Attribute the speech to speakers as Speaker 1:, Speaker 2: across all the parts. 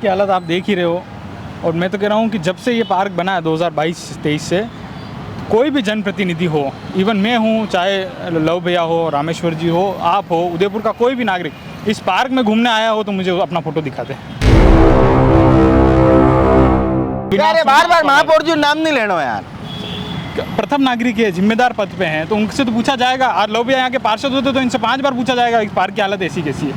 Speaker 1: की हालत आप देख ही रहे हो। और मैं तो कह रहा हूँ कि जब से ये पार्क बना है 2022-23 से, कोई भी जनप्रतिनिधि हो, इवन मैं हूँ, चाहे लव भैया हो, रामेश्वर जी हो, आप हो, उदयपुर का कोई भी नागरिक इस पार्क में घूमने आया हो तो मुझे अपना फोटो दिखा दे।
Speaker 2: यार बार बार महापौर जी नाम नहीं लेना यार।
Speaker 1: प्रथम नागरिक है, जिम्मेदार पद पे हैं, तो उनसे तो पूछा जाएगा। आज लव भैया यहाँ के पार्षद होते तो इनसे 5 बार पूछा जाएगा इस पार्क की हालत ऐसी कैसी है।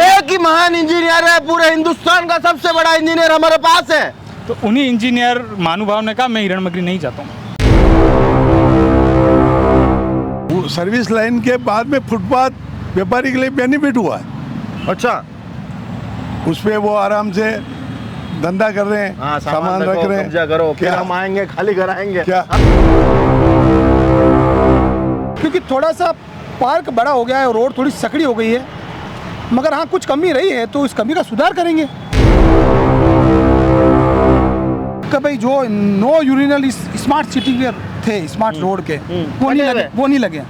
Speaker 2: एक ही महान इंजीनियर है, पूरे हिंदुस्तान का सबसे बड़ा इंजीनियर हमारे पास है।
Speaker 1: तो उन्हीं इंजीनियर महानुभाव ने कहा मैं हिरणमगरी नहीं जाता हूँ।
Speaker 3: सर्विस लाइन के बाद में फुटपाथ व्यापारी के लिए बेनिफिट हुआ है।
Speaker 2: अच्छा,
Speaker 3: उस पे वो आराम से धंधा कर रहे हैं।
Speaker 2: हाँ,
Speaker 3: सामान रख रहे हैं।
Speaker 2: कब्जा करो, फिर
Speaker 3: क्या
Speaker 2: हम आएंगे खाली कराएंगे
Speaker 3: क्या?
Speaker 4: क्योंकि थोड़ा सा पार्क बड़ा हो गया है, रोड थोड़ी सकड़ी हो गई है, मगर हाँ कुछ कमी रही है तो इस कमी का सुधार करेंगे। कि भाई जो नो यूरिनल स्मार्ट सिटी के थे, स्मार्ट रोड के, वो नहीं लगे।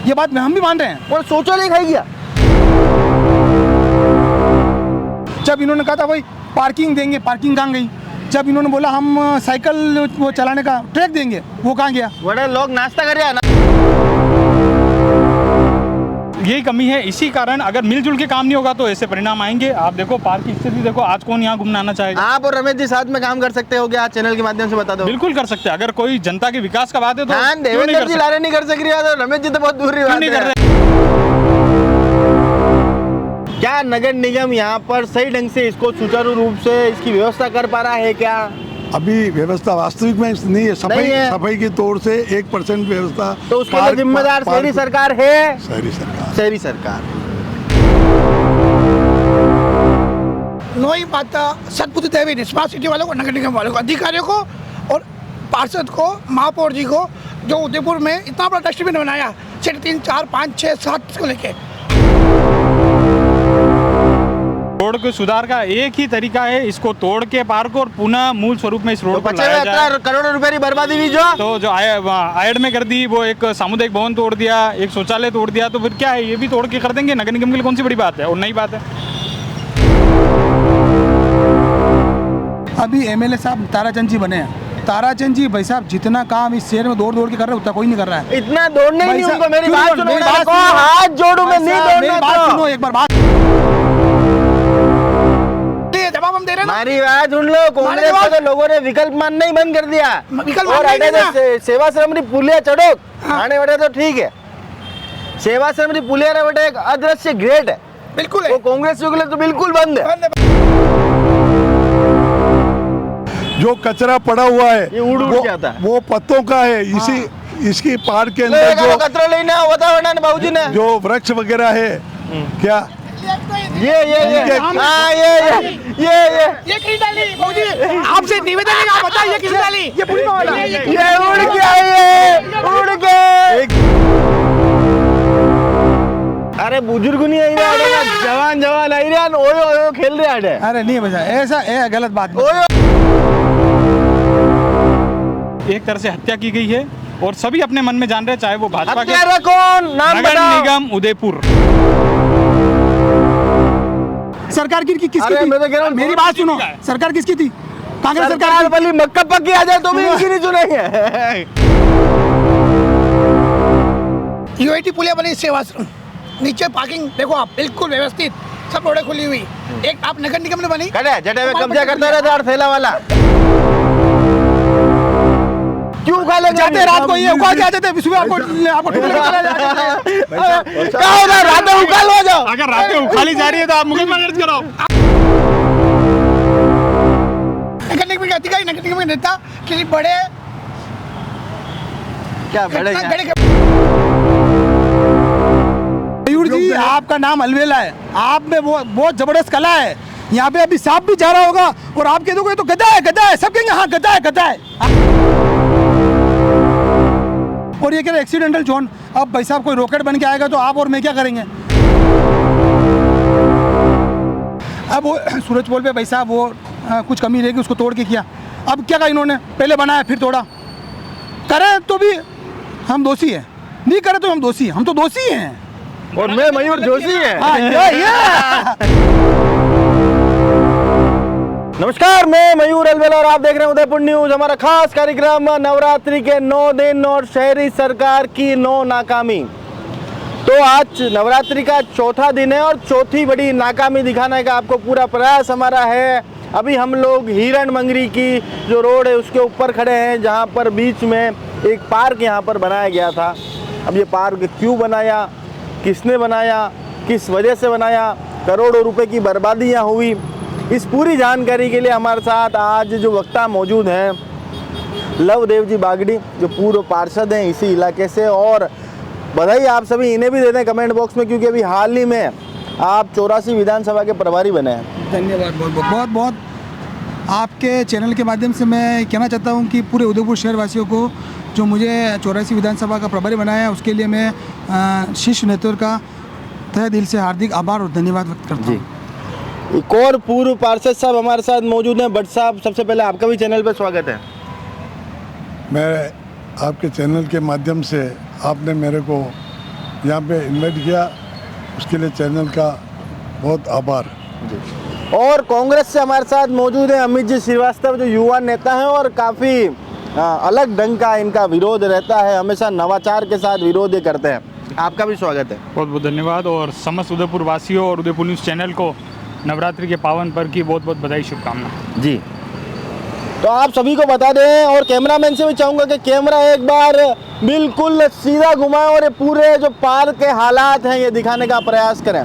Speaker 4: ये बात में हम भी मान रहे हैं।
Speaker 2: और सोचो नहीं खाई गया।
Speaker 4: जब इन्होंने कहा था भाई पार्किंग देंगे, पार्किंग कहाँ गई? जब इन्होंने बोला हम साइकिल वो चलाने का ट्रैक देंगे, वो कहाँ गया?
Speaker 2: बड़े लोग नाश्ता कर रहे हैं ना।
Speaker 1: यही कमी है। इसी कारण अगर मिलजुल के काम नहीं होगा तो ऐसे परिणाम आएंगे। आप देखो पार्क की स्थिति देखो, आज कौन यहाँ घूमने आना चाहेगा?
Speaker 2: आप और रमेश जी साथ में काम कर सकते हो क्या? चैनल के माध्यम से बता दो।
Speaker 1: बिल्कुल कर सकते हैं। अगर कोई जनता के विकास का बात है तो
Speaker 2: हाँ,
Speaker 1: क्यों नहीं
Speaker 2: देवेंद्र
Speaker 1: कर
Speaker 2: जी
Speaker 1: सकते?
Speaker 2: लारे नहीं कर सक रही है तो रमेश जी तो बहुत दूर
Speaker 1: क्यों नहीं कर
Speaker 2: है।
Speaker 1: रहे?
Speaker 2: क्या नगर निगम यहाँ पर सही ढंग से इसको सुचारू रूप से इसकी व्यवस्था कर पा रहा है क्या?
Speaker 3: अभी व्यवस्था वास्तविक में नहीं है। सफाई की तौर से 1% व्यवस्था।
Speaker 2: तो उसके लिए जिम्मेदार शहरी सरकार है। शहरी सरकार
Speaker 5: नोई माता सतपुत्र देवी स्मार्ट सिटी वालों को, नगर निगम वालों को, अधिकारियों को और पार्षद को, महापौर जी को, जो उदयपुर में इतना बड़ा डस्टबिन बनाया 3, 4, 5, 6, 7 को लेके।
Speaker 1: रोड के सुधार का एक ही तरीका है, इसको तोड़ के पार्क और पुनः मूल स्वरूप में इस रोड को लाया जाए।
Speaker 2: करोड़ों रुपए की बर्बादी हुई
Speaker 1: जो आयड में कर दी, वो एक सामुदायिक भवन तोड़ दिया, एक शौचालय तोड़ दिया, तो फिर क्या है? ये भी तोड़ के कर देंगे। नगर निगम के लिए कौन सी बड़ी बात है और नई बात है?
Speaker 4: अभी एमएलए साहब ताराचंद जी बने हैं। ताराचंद जी भाई साहब जितना काम इस शहर में दौड़ के कर रहे हैं उतना कोई नहीं कर रहा है।
Speaker 2: इतना दौड़ने ही नहीं उनको। मेरी
Speaker 4: क्यों
Speaker 2: बात
Speaker 4: नहीं?
Speaker 2: सुनो,
Speaker 4: मेरी बात सुनो।
Speaker 2: हाथ जोड़ू में नहीं दौड़ना।
Speaker 4: मेरी बात सुनो एक बार। बात
Speaker 5: जवाब हम दे रहे हैं ना।
Speaker 2: हमारी बात सुन लो। कांग्रेस के तो लोगों ने विकल्प मानना ही बंद कर दिया।
Speaker 5: विकल्प
Speaker 2: और
Speaker 5: मानना ही नहीं
Speaker 2: अटे सेवाश्रम री पुलिया चढ़ो आने बेटे तो ठीक है। सेवाश्रम री पुलिया रे बेटे एक अदृश्य ग्रेट है।
Speaker 5: बिल्कुल है।
Speaker 2: वो कांग्रेस के लिए तो बिल्कुल बंद है।
Speaker 3: जो कचरा पड़ा हुआ है
Speaker 2: ये उड़ उड़ के आता है।
Speaker 3: वो पत्तों का है। इसकी पार्क के अंदर जो
Speaker 2: कचरा लेना होता है ना बाबूजी ने,
Speaker 3: जो वृक्ष वगैरह है, क्या
Speaker 2: ये हाँ
Speaker 5: ये किस डाली बाबूजी? आपसे निवेदन है, आप बताइए किस डाली? ये पूरी वाला
Speaker 2: ये उड़ के आई है, उड़ के। अरे बुजुर्ग नहीं आई रहा, जवान आई रहा, ओयो खेल रहे आड़े।
Speaker 4: अरे नहीं भैया, ऐसा गलत बात नहीं।
Speaker 1: एक तरह से हत्या की गई है और सभी अपने मन में जान रहे हैं, चाहे वो भाजपा के
Speaker 2: कौन नाम
Speaker 1: नगर
Speaker 2: बताओ।
Speaker 1: निगम उदयपुर।
Speaker 4: सरकार की किसकी
Speaker 2: अरे
Speaker 4: थी?
Speaker 2: मैं तो कह रहा हूं,
Speaker 4: मेरी बात सुनो, सरकार किसकी थी? कांग्रेस
Speaker 2: सरकार वाली मक्का पक्की आ जाए तो भी इनकी नहीं सुनेंगे।
Speaker 5: यूआईटी पुलिया बनी सेवाश्रम, नीचे पार्किंग देखो आप, बिल्कुल व्यवस्थित, सब रोडें खुली हुई। एक आप नगर निगम ने बनी,
Speaker 2: जटे में कब्जा करता रहता है थैला वाला। क्यों उखा ले
Speaker 4: जाते रात को ये उखाड़ के आ जाते, सुबह आपको ठुकरे के चले जाते।
Speaker 2: क्या होगा? रात में उखाड़ लो जाओ।
Speaker 1: अगर रातें उखाली जा रही है तो आप मुकदमा दर्ज कराओ।
Speaker 5: नगर निगम के अधिकारी, नगर निगम के नेता किसी बड़े
Speaker 2: क्या बड़े
Speaker 4: मयूर जी, आपका नाम अलवेला है, आप में वो बहुत जबरदस्त कला है। यहाँ पे अभी सांप भी जा रहा होगा और आप कह दोगे तो गधा है, सब कहेंगे हाँ गधा है। और ये कह रहे एक्सीडेंटल जोन। अब भाई साहब कोई रॉकेट बन के आएगा तो आप और मैं क्या करेंगे? अब वो सूरज पोल पे भाई साहब वो कुछ कमी रहेगी, उसको तोड़ के किया। अब क्या कहा इन्होंने? पहले बनाया फिर तोड़ा। करें तो भी हम दोषी हैं, नहीं करें तो हम दोषी हैं। हम तो दोषी हैं।
Speaker 2: और मैं मयूर जोशी है।
Speaker 4: हाँ, ये
Speaker 2: नमस्कार, मैं मयूर अलवेला और आप देख रहे हैं उदयपुर न्यूज। हमारा खास कार्यक्रम नवरात्रि के 9 दिन और शहरी सरकार की 9 नाकामी। तो आज नवरात्रि का चौथा दिन है और चौथी बड़ी नाकामी दिखाने का आपको पूरा प्रयास हमारा है। अभी हम लोग हिरण मंगरी की जो रोड है उसके ऊपर खड़े हैं, जहां पर बीच में एक पार्क यहां पर बनाया गया था। अब ये पार्क क्यों बनाया, किसने बनाया, किस वजह से बनाया, करोड़ों रुपए की बर्बादी यहाँ हुई, इस पूरी जानकारी के लिए हमारे साथ आज जो वक्ता मौजूद हैं, लवदेव जी बागड़ी, जो पूर्व पार्षद हैं इसी इलाके से। और बधाई आप सभी इन्हें भी दे दें कमेंट बॉक्स में, क्योंकि अभी हाल ही में आप 84 विधानसभा के प्रभारी बने हैं।
Speaker 4: धन्यवाद बहुत बहुत। आपके चैनल के माध्यम से मैं कहना चाहता हूं कि पूरे उदयपुर शहर वासियों को जो मुझे 84 विधानसभा का प्रभारी बनाया है, उसके लिए मैं शीर्ष नेतृत्व का तहे दिल से हार्दिक आभार और धन्यवाद व्यक्त करता हूँ।
Speaker 2: एक और पूर्व पार्षद साहब हमारे साथ मौजूद हैं। भट्ट साहब, सबसे पहले आपका भी चैनल पर स्वागत है।
Speaker 3: मैं आपके चैनल के माध्यम से आपने मेरे को यहाँ पे इन्वाइट किया, उसके लिए चैनल का बहुत आभार।
Speaker 2: और कांग्रेस से हमारे साथ मौजूद हैं अमित जी श्रीवास्तव, जो युवा नेता हैं और काफ़ी अलग ढंग का इनका विरोध रहता है, हमेशा नवाचार के साथ विरोध ये करते हैं। आपका भी स्वागत है।
Speaker 1: बहुत बहुत धन्यवाद और समस्त उदयपुर वासियों और उदयपुर न्यूज़ चैनल को नवरात्रि के पावन पर्व की बहुत बहुत बधाई, शुभकामनाएं।
Speaker 2: जी, तो आप सभी को बता दें और कैमरामैन से भी चाहूँगा कि कैमरा एक बार बिल्कुल सीधा घुमाएं और ये पूरे जो पार्क के हालात हैं ये दिखाने का प्रयास करें।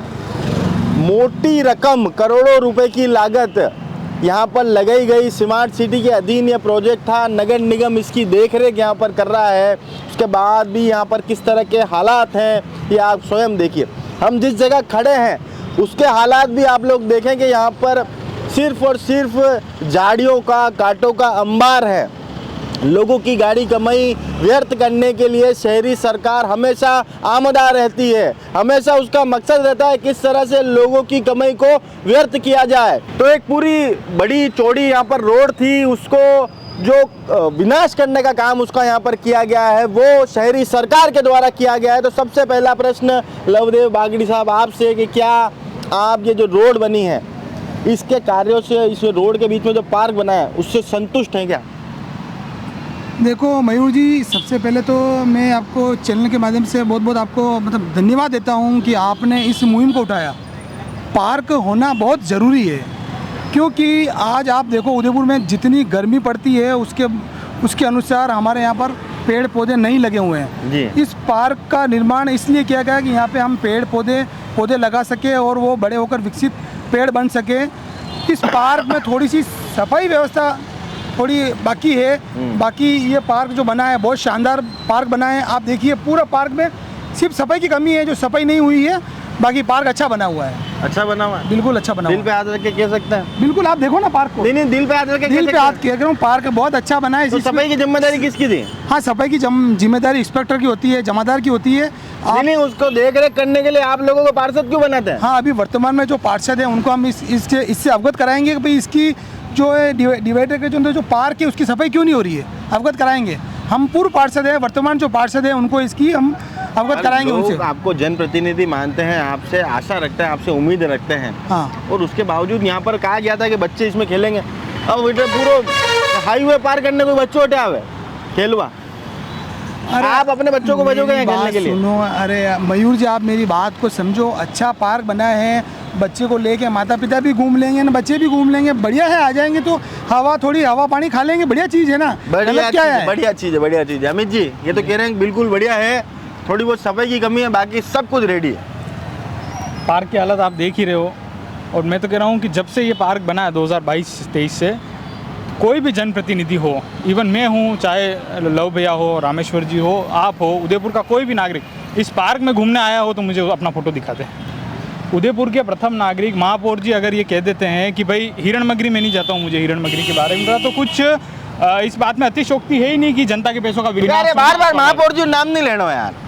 Speaker 2: मोटी रकम, करोड़ों रुपए की लागत यहाँ पर लगाई गई। स्मार्ट सिटी के अधीन ये प्रोजेक्ट था, नगर निगम इसकी देखरेख यहाँ पर कर रहा है। उसके बाद भी यहाँ पर किस तरह के हालात हैं ये आप स्वयं देखिए। हम जिस जगह खड़े हैं उसके हालात भी आप लोग देखें कि यहाँ पर सिर्फ और सिर्फ झाड़ियों का, कांटों का अंबार है। लोगों की गाड़ी कमाई व्यर्थ करने के लिए शहरी सरकार हमेशा आमदा रहती है। हमेशा उसका मकसद रहता है किस तरह से लोगों की कमाई को व्यर्थ किया जाए। तो एक पूरी बड़ी चौड़ी यहाँ पर रोड थी, उसको जो विनाश करने का काम उसका यहाँ पर किया गया है वो शहरी सरकार के द्वारा किया गया है। तो सबसे पहला प्रश्न लवदेव बागड़ी साहब आपसे कि क्या आप ये जो रोड बनी है इसके कार्यों से, इस रोड के बीच में जो पार्क बना है उससे संतुष्ट हैं क्या?
Speaker 4: देखो मयूर जी, सबसे पहले तो मैं आपको चैनल के माध्यम से बहुत बहुत आपको मतलब धन्यवाद देता हूं कि आपने इस मुहिम को उठाया। पार्क होना बहुत ज़रूरी है, क्योंकि आज आप देखो उदयपुर में जितनी गर्मी पड़ती है उसके अनुसार हमारे यहाँ पर पेड़ पौधे नहीं लगे हुए हैं
Speaker 2: जी।
Speaker 4: इस पार्क का निर्माण इसलिए किया गया कि यहाँ पे हम पेड़ पौधे लगा सके और वो बड़े होकर विकसित पेड़ बन सके। इस पार्क में थोड़ी सी सफाई व्यवस्था थोड़ी बाकी है। बाकी ये पार्क जो बना है बहुत शानदार पार्क बना है। आप देखिए पूरा पार्क में सिर्फ सफाई की कमी है, जो सफाई नहीं हुई है, बाकी पार्क अच्छा बना हुआ है।
Speaker 2: अच्छा बना हुआ है,
Speaker 4: बिल्कुल अच्छा बना
Speaker 2: दिल
Speaker 4: हुआ
Speaker 2: पे हाथ रख के कह सकते हैं।
Speaker 4: है। बिल्कुल आप देखो ना पार्क को,
Speaker 2: नहीं, दिल पे हाथ रख के
Speaker 4: दिल पे हाथ कह रहा हूँ, पार्क बहुत अच्छा बना है।
Speaker 2: तो सफाई की जिम्मेदारी किसकी थी?
Speaker 4: हाँ, सफाई की जिम्मेदारी इंस्पेक्टर की होती है, जमादार की होती है।
Speaker 2: नहीं, उसको देख रेख करने के लिए आप लोगों को पार्षद क्यों बनाते हैं?
Speaker 4: हाँ, अभी वर्तमान में जो पार्षद है उनको हम इससे अवगत कराएंगे कि भाई इसकी जो है डिवाइडर के जो पार्क है उसकी सफाई क्यों नहीं हो रही है, अवगत कराएंगे। हम पूर्व पार्षद हैं, वर्तमान जो पार्षद है उनको इसकी हम अवगत कराएंगे उनसे।
Speaker 2: आपको जनप्रतिनिधि मानते हैं, आपसे आशा रखते हैं, आपसे उम्मीद रखते हैं।
Speaker 4: हाँ,
Speaker 2: और उसके बावजूद यहाँ पर कहा गया था कि बच्चे इसमें खेलेंगे। अब बेटे पूरा हाईवे पार करने कोई बच्चों उठे आवे खेलवा, आप अपने बच्चों को भेजोगे यहाँ खेलने के लिए?
Speaker 4: सुनो, अरे मयूर जी आप मेरी बात को समझो। अच्छा पार्क बना है, बच्चे को लेके माता पिता भी घूम लेंगे ना, बच्चे भी घूम लेंगे, बढ़िया है। आ जाएंगे तो थोड़ी हवा पानी खा लेंगे, बढ़िया चीज़ है ना।
Speaker 2: बढ़िया
Speaker 4: क्या है?
Speaker 2: बढ़िया चीज़ है, बढ़िया चीज़ है। अमित जी ये तो कह रहे हैं बिल्कुल बढ़िया है, थोड़ी बहुत सफाई की कमी है, बाकी सब कुछ रेडी है।
Speaker 1: पार्क की हालत आप देख ही रहे हो। और मैं तो कह रहा हूँ कि जब से ये पार्क बना है 2022-23 से, कोई भी जनप्रतिनिधि हो, इवन मैं हूँ, चाहे लव भैया हो, रामेश्वर जी हो, आप हो, उदयपुर का कोई भी नागरिक इस पार्क में घूमने आया हो तो मुझे अपना फ़ोटो दिखाते हैं। उदयपुर के प्रथम नागरिक महापौर जी अगर ये कह देते हैं कि भाई हिरण मगरी में नहीं जाता हूँ, मुझे हिरण मगरी के बारे में पता, तो कुछ इस बात में अतिशोक्ति है ही नहीं कि जनता के पैसों का विनाश।
Speaker 2: बार बार महापौर जी नाम नहीं लेना यार।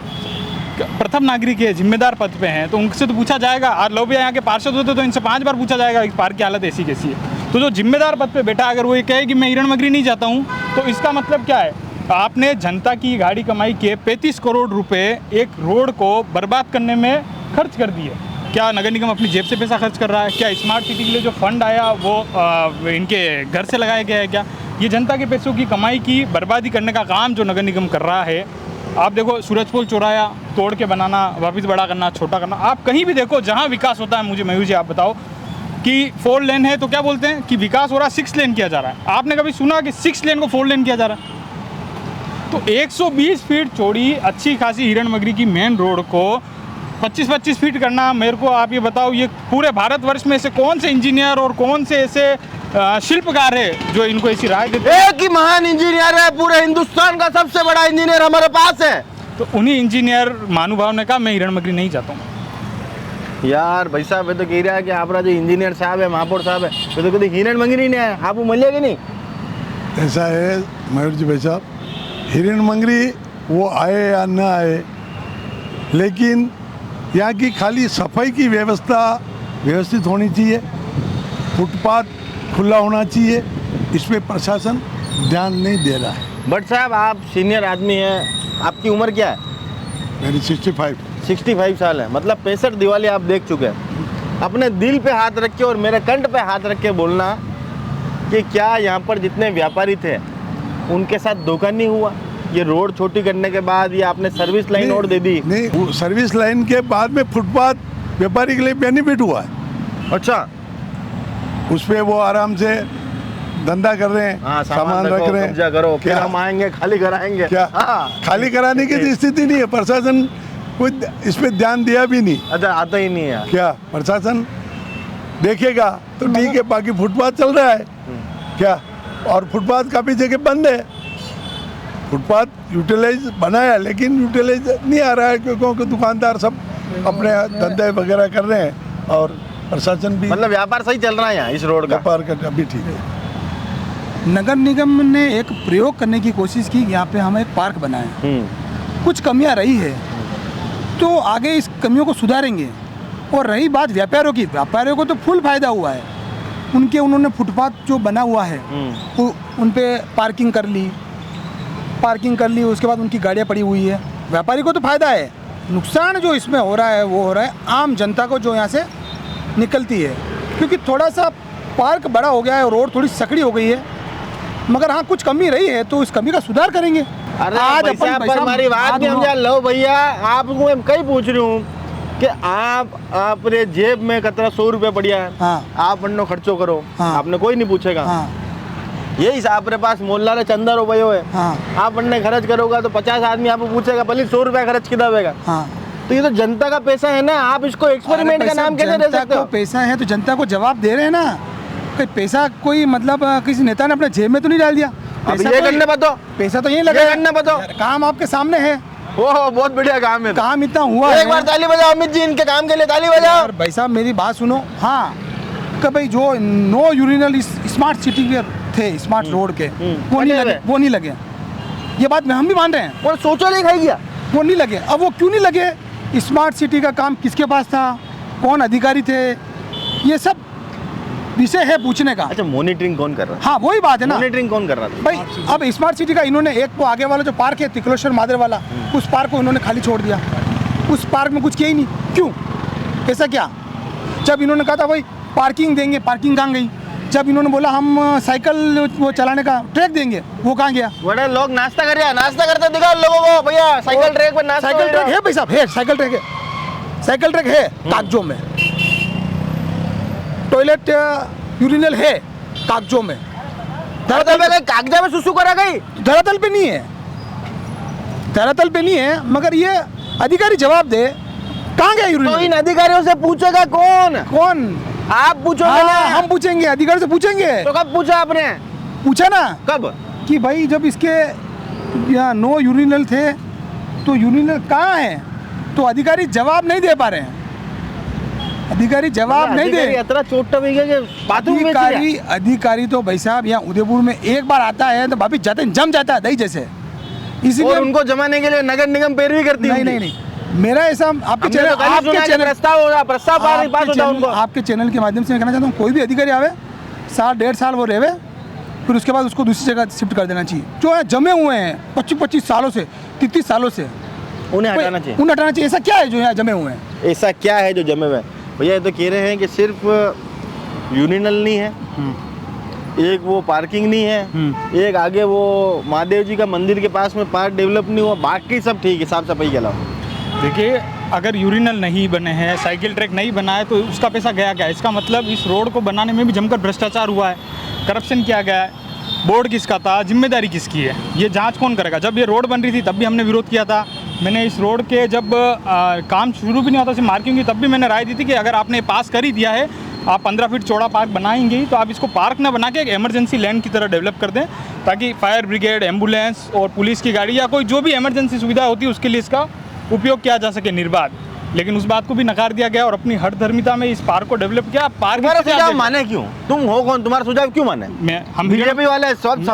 Speaker 1: प्रथम नागरिक है, जिम्मेदार पद पे हैं, तो उनसे तो पूछा जाएगा। आज लोग यहाँ के पार्षद होते तो इनसे 5 बार पूछा जाएगा इस पार्क की हालत ऐसी कैसी है। तो जो जिम्मेदार पद पे बैठा अगर वो ये कहे कि मैं हिरण मगरी नहीं जाता हूँ, तो इसका मतलब क्या है? आपने जनता की गाड़ी कमाई के 35 करोड़ रुपए एक रोड को बर्बाद करने में खर्च कर दिए। क्या नगर निगम अपनी जेब से पैसा खर्च कर रहा है? क्या स्मार्ट सिटी के लिए जो फंड आया वो इनके घर से लगाया गया है क्या? ये जनता के पैसों की कमाई की बर्बादी करने का काम जो नगर निगम कर रहा है। आप देखो सूरजपोल चौराया तोड़ के बनाना, वापस बड़ा करना, छोटा करना। आप कहीं भी देखो जहाँ विकास होता है, मुझे मयूर जी आप बताओ कि 4 लेन है तो क्या बोलते हैं कि विकास हो रहा है, 6 लेन किया जा रहा है। आपने कभी सुना कि 6 लेन को 4 लेन किया जा रहा है? तो 120 फीट चौड़ी अच्छी खासी हिरणमगरी की मेन रोड को 25-25 फीट करना, मेरे को आप ये बताओ, ये पूरे भारतवर्ष में ऐसे कौन से इंजीनियर और कौन से ऐसे शिल्पकार है जो इनको ऐसी राय देते हैं?
Speaker 2: एक ही महान इंजीनियर है, पूरे हिंदुस्तान का सबसे बड़ा इंजीनियर हमारे पास है।
Speaker 1: तो उन्हीं इंजीनियर महानुभाव ने कहा मैं हिरणमगरी नहीं चाहता हूँ।
Speaker 2: यार भाई साहब, ये तो कह रहा है कि आप जो इंजीनियर साहब है, महापौर साहब है, ये तो कभी हिरणमंगरी नहीं आया, आप वो मिले कि नहीं?
Speaker 3: ऐसा है मयूर जी भाई साहब, हिरणमंगरी वो आए या न आए, लेकिन यहाँ की खाली सफाई की व्यवस्था व्यवस्थित होनी चाहिए, फुटपाथ खुला होना चाहिए, इस पर प्रशासन ध्यान नहीं दे रहा है।
Speaker 2: बट साहब आप सीनियर आदमी हैं, आपकी उम्र क्या है?
Speaker 3: मेरी
Speaker 2: 65 साल है, मतलब 65 दिवाली आप देख चुके हैं। अपने दिल पे हाथ रख के और मेरे कंठ पे हाथ रख के बोलना कि क्या यहाँ पर जितने व्यापारी थे उनके साथ धोखा नहीं हुआ? ये रोड छोटी करने के बाद ये आपने सर्विस लाइन और दे दी।
Speaker 3: नहीं, वो सर्विस लाइन के बाद में फुटपाथ व्यापारी के लिए बेनिफिट हुआ है।
Speaker 2: अच्छा,
Speaker 3: उस पे वो आराम से धंधा कर रहे हैं,
Speaker 2: हाँ,
Speaker 3: सामान रख रहे हैं।
Speaker 2: कब्जा करो, फिर
Speaker 3: क्या
Speaker 2: हम आएंगे खाली कराएंगे।
Speaker 3: क्या
Speaker 2: हाँ।
Speaker 3: खाली कराने की तो स्थिति नहीं है, प्रशासन कोई इस पे ध्यान दिया भी नहीं।
Speaker 2: अच्छा, आता ही नहीं है।
Speaker 3: क्या प्रशासन देखेगा तो ठीक है, बाकी फुटपाथ चल रहा है क्या? और फुटपाथ काफ़ी जगह बंद है, फुटपाथ यूटिलाइज बनाया लेकिन यूटिलाइज नहीं आ रहा है क्योंकि दुकानदार सब अपने धंधे वगैरह कर रहे हैं और प्रशासन भी
Speaker 2: मतलब व्यापार सही चल रहा है यहाँ इस रोड का?
Speaker 3: व्यापार का अभी ठीक है।
Speaker 4: नगर निगम ने एक प्रयोग करने की कोशिश की, यहाँ पे हम एक पार्क बनाए, कुछ कमियां रही है तो आगे इस कमियों को सुधारेंगे। और रही बात व्यापारियों की, व्यापारियों को तो फुल फायदा हुआ है, उन्होंने फुटपाथ जो बना हुआ है उन पे पार्किंग कर ली, उसके बाद उनकी गाड़ियाँ पड़ी हुई है, व्यापारी को तो फायदा है। नुकसान जो इसमें हो रहा है वो हो रहा है आम जनता को जो यहाँ से निकलती है, क्योंकि थोड़ा सा पार्क बड़ा हो गया है, रोड थोड़ी सकड़ी हो गई है, मगर हाँ कुछ कमी रही है तो इस कमी का सुधार करेंगे।
Speaker 2: अरे पैसा पर हमारी बात नहीं समझा लो भैया, आपको मैं कहीं पूछ रही हूँ कि आप अपने जेब में कतरा 100 रुपये पड़िया है,
Speaker 4: हाँ।
Speaker 2: आप अन्नो खर्चो करो,
Speaker 4: हाँ।
Speaker 2: आपने कोई नहीं पूछेगा।
Speaker 4: हाँ।
Speaker 2: ये हिसाब अपने पास मोहल्ला में चंदा रुपये है,
Speaker 4: हाँ।
Speaker 2: आप अन्ने खर्च करोगा तो 50 आदमी आपको पूछेगा भले 100 रुपया खर्च कितना होगा।
Speaker 4: हाँ।
Speaker 2: तो ये तो जनता का पैसा है ना, आप इसको एक्सपेरिमेंट का नाम कैसे दे सकते हो?
Speaker 4: पैसा है तो जनता को जवाब दे रहे हैं ना, कोई पैसा कोई मतलब किसी नेता ने अपने जेब में तो नहीं डाल दिया।
Speaker 2: अब ये करने बताओ,
Speaker 4: पैसा तो यही लगा,
Speaker 2: करने बताओ,
Speaker 4: काम आपके सामने है।
Speaker 2: ओह बहुत बढ़िया काम है,
Speaker 4: काम इतना हुआ
Speaker 2: एक बार ताली बजाओ अमित जी, इनके काम के लिए ताली बजाओ।
Speaker 4: भाई साहब मेरी बात सुनो, हाँ कि भाई जो नो यूरिनल स्मार्ट सिटी के थे, स्मार्ट रोड के वो नहीं लगे, ये बात में हम भी मान रहे हैं।
Speaker 2: और सोचो नहीं खाई गया,
Speaker 4: वो नहीं लगे। अब वो क्यों नहीं लगे? स्मार्ट सिटी का काम किसके पास था, कौन अधिकारी थे, ये सब विषय है पूछने का।
Speaker 2: अच्छा, मॉनिटरिंग कौन कर रहा है?
Speaker 4: हाँ वही बात है ना,
Speaker 2: मॉनिटरिंग कौन कर रहा था?
Speaker 4: भाई अब स्मार्ट सिटी का इन्होंने एक वो आगे वाला जो पार्क है तिकलेश्वर मादर वाला, उस पार्क को इन्होंने खाली छोड़ दिया, उस पार्क में कुछ किया ही नहीं। क्यों, ऐसा क्या? जब इन्होंने कहा था भाई पार्किंग देंगे, पार्किंग कहाँ गई? जब इन्होंने बोला हम साइकिल वो चलाने का ट्रैक देंगे, वो कहाँ गया?
Speaker 2: बड़े लोग नाश्ता कर रहे, नाश्ता करते दिखाओ लोगों को, भैया साइकिल ट्रैक पर नाश्ता।
Speaker 4: साइकिल ट्रैक है भाई साहब, है साइकिल ट्रैक है, साइकिल ट्रैक है कागजों में, टॉयलेट यूरिनल है कागजों में,
Speaker 2: धरातल पे कागजा में सुसु करा गई,
Speaker 4: धरातल पे नहीं है, धरातल पे नहीं है, मगर ये अधिकारी जवाब दे कहाँ गया यूरिनल?
Speaker 2: तो इन अधिकारियों से पूछेगा कौन? आप पूछोगे
Speaker 4: हाँ,
Speaker 2: ना?
Speaker 4: हम पूछेंगे, अधिकारी से पूछेंगे।
Speaker 2: तो कब पूछा आपने?
Speaker 4: पूछा ना,
Speaker 2: कब?
Speaker 4: कि भाई जब इसके यहाँ नो यूरिनल थे तो यूरिनल कहाँ है, तो अधिकारी जवाब नहीं दे पा रहे हैं, अधिकारी जवाब नहीं दे। अधिकारी तो भाई साहब यहाँ उदयपुर में एक बार आता है तो वापिस जाते जम जाता है दही जैसे, इसीलिए
Speaker 2: उनको जमाने के लिए नगर निगम पैरवी करती है।
Speaker 4: नहीं, मेरा ऐसा आपके चैनल आपके चैनल के माध्यम से मैं कहना चाहता हूँ, कोई भी अधिकारी आवे 1.5 साल वो रहे, फिर उसके बाद उसको दूसरी जगह शिफ्ट कर देना चाहिए। जो है जमे हुए हैं 25-25 सालों से, 33 सालों से,
Speaker 2: उन्हें हटाना चाहिए।
Speaker 4: उन्हें हटाना चाहिए। ऐसा क्या है जो यहाँ जमे हुए हैं?
Speaker 2: ऐसा क्या है जो जमे हुए हैं? भैया ये तो कह रहे हैं कि सिर्फ यूरिनल नहीं है, एक वो पार्किंग नहीं है, एक आगे वो महादेव जी का मंदिर के पास में पार्क डेवलप नहीं हुआ, बाकी सब ठीक है साफ सफाई के अलावा।
Speaker 1: देखिए, अगर यूरिनल नहीं बने हैं, साइकिल ट्रैक नहीं बना है, तो उसका पैसा गया क्या? इसका मतलब इस रोड को बनाने में भी जमकर भ्रष्टाचार हुआ है, करप्शन किया गया है। बोर्ड किसका था, जिम्मेदारी किसकी है, ये जांच कौन करेगा? जब ये रोड बन रही थी तब भी हमने विरोध किया था। मैंने इस रोड के जब काम शुरू भी नहीं होता, सिर्फ मार्किंग की, तब भी मैंने राय दी थी कि अगर आपने पास कर ही दिया है, आप 15 फीट चौड़ा पार्क बनाएंगे ही, तो आप इसको पार्क ना बना के एक इमरजेंसी लैंड की तरह डेवलप कर दें, ताकि फायर ब्रिगेड, एम्बुलेंस और पुलिस की गाड़ी या कोई जो भी इमरजेंसी सुविधा होती है उसके लिए इसका उपयोग किया जा सके निर्बाध। लेकिन उस बात को भी नकार दिया गया और अपनी हठधर्मिता में इस पार्क को डेवलप किया। पार्क
Speaker 2: तुम्हारा सुझाव माने क्यों? तुम हो कौन? तुम्हारा सुझाव क्यों माने?
Speaker 1: हम
Speaker 2: बीजेपी वाले सब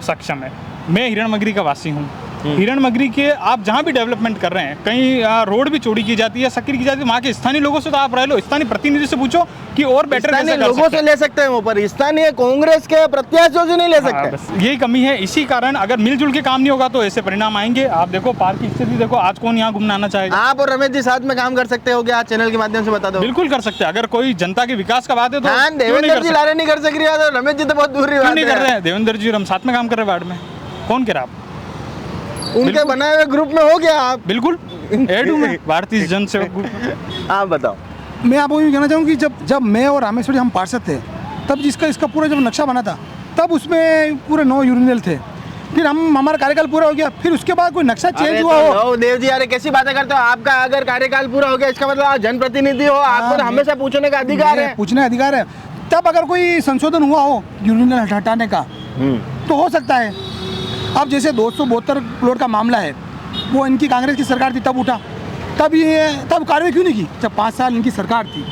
Speaker 2: सक्षम है।
Speaker 1: मैं हिरणमगरी का वासी हूँ। हिरणमगरी के आप जहाँ भी डेवलपमेंट कर रहे हैं, कहीं रोड भी चौड़ी की जाती है, सक्रिय की जाती है, वहाँ के स्थानीय लोगों से तो आप रह लो, स्थानीय प्रतिनिधि से पूछो कि और बेटर कैसे कर
Speaker 2: लोगों से ले सकते हैं वो, पर स्थानीय कांग्रेस के प्रत्याशियों से नहीं ले सकते।
Speaker 1: बस यही कमी है। इसी कारण अगर मिलजुल के काम नहीं होगा तो ऐसे परिणाम आएंगे। आप देखो पार्क की स्थिति देखो, आज कौन यहाँ घूमना आना चाहेगा?
Speaker 2: आप और रमेश जी साथ में काम कर सकते हो क्या? चैनल के माध्यम से बता दो।
Speaker 1: बिल्कुल कर सकते हैं। अगर कोई जनता के विकास का बात है तो
Speaker 2: देवेंद्र जी लारे नहीं कर सक रही है, रमेश जी तो बहुत दूर
Speaker 1: नहीं कर रहे हैं। देवेंद्र जी और हम साथ में काम कर रहे हैं वार्ड में। कौन कह रहा आप?
Speaker 2: उनके बनाए हुए ग्रुप में हो गया आप?
Speaker 1: बिल्कुल ऐड हूं मैं भारतीय जन सेवक ग्रुप में।
Speaker 2: आप बताओ।
Speaker 4: मैं आपको ये कहना चाहूँगा कि जब मैं और रामेश्वर जी हम पार्षद थे, तब इसका पूरा जब नक्शा बना था, तब उसमें पूरे 9 यूरिनल थे। फिर हमारा कार्यकाल पूरा हो गया, फिर उसके बाद कोई नक्शा चेंज हुआ हो।
Speaker 2: देव जी अरे कैसी बातें करते हो? आपका अगर कार्यकाल पूरा हो गया इसका मतलब आप जनप्रतिनिधि हो, आपको हमेशा पूछने का अधिकार है।
Speaker 4: पूछने का अधिकार है। तब अगर कोई संशोधन हुआ हो यूरिनल हटाने का तो हो सकता है। अब जैसे 272 करोड़ का मामला है, वो इनकी कांग्रेस की सरकार थी तब उठा, तब कार्रवाई क्यों नहीं की? जब 5 साल इनकी सरकार थी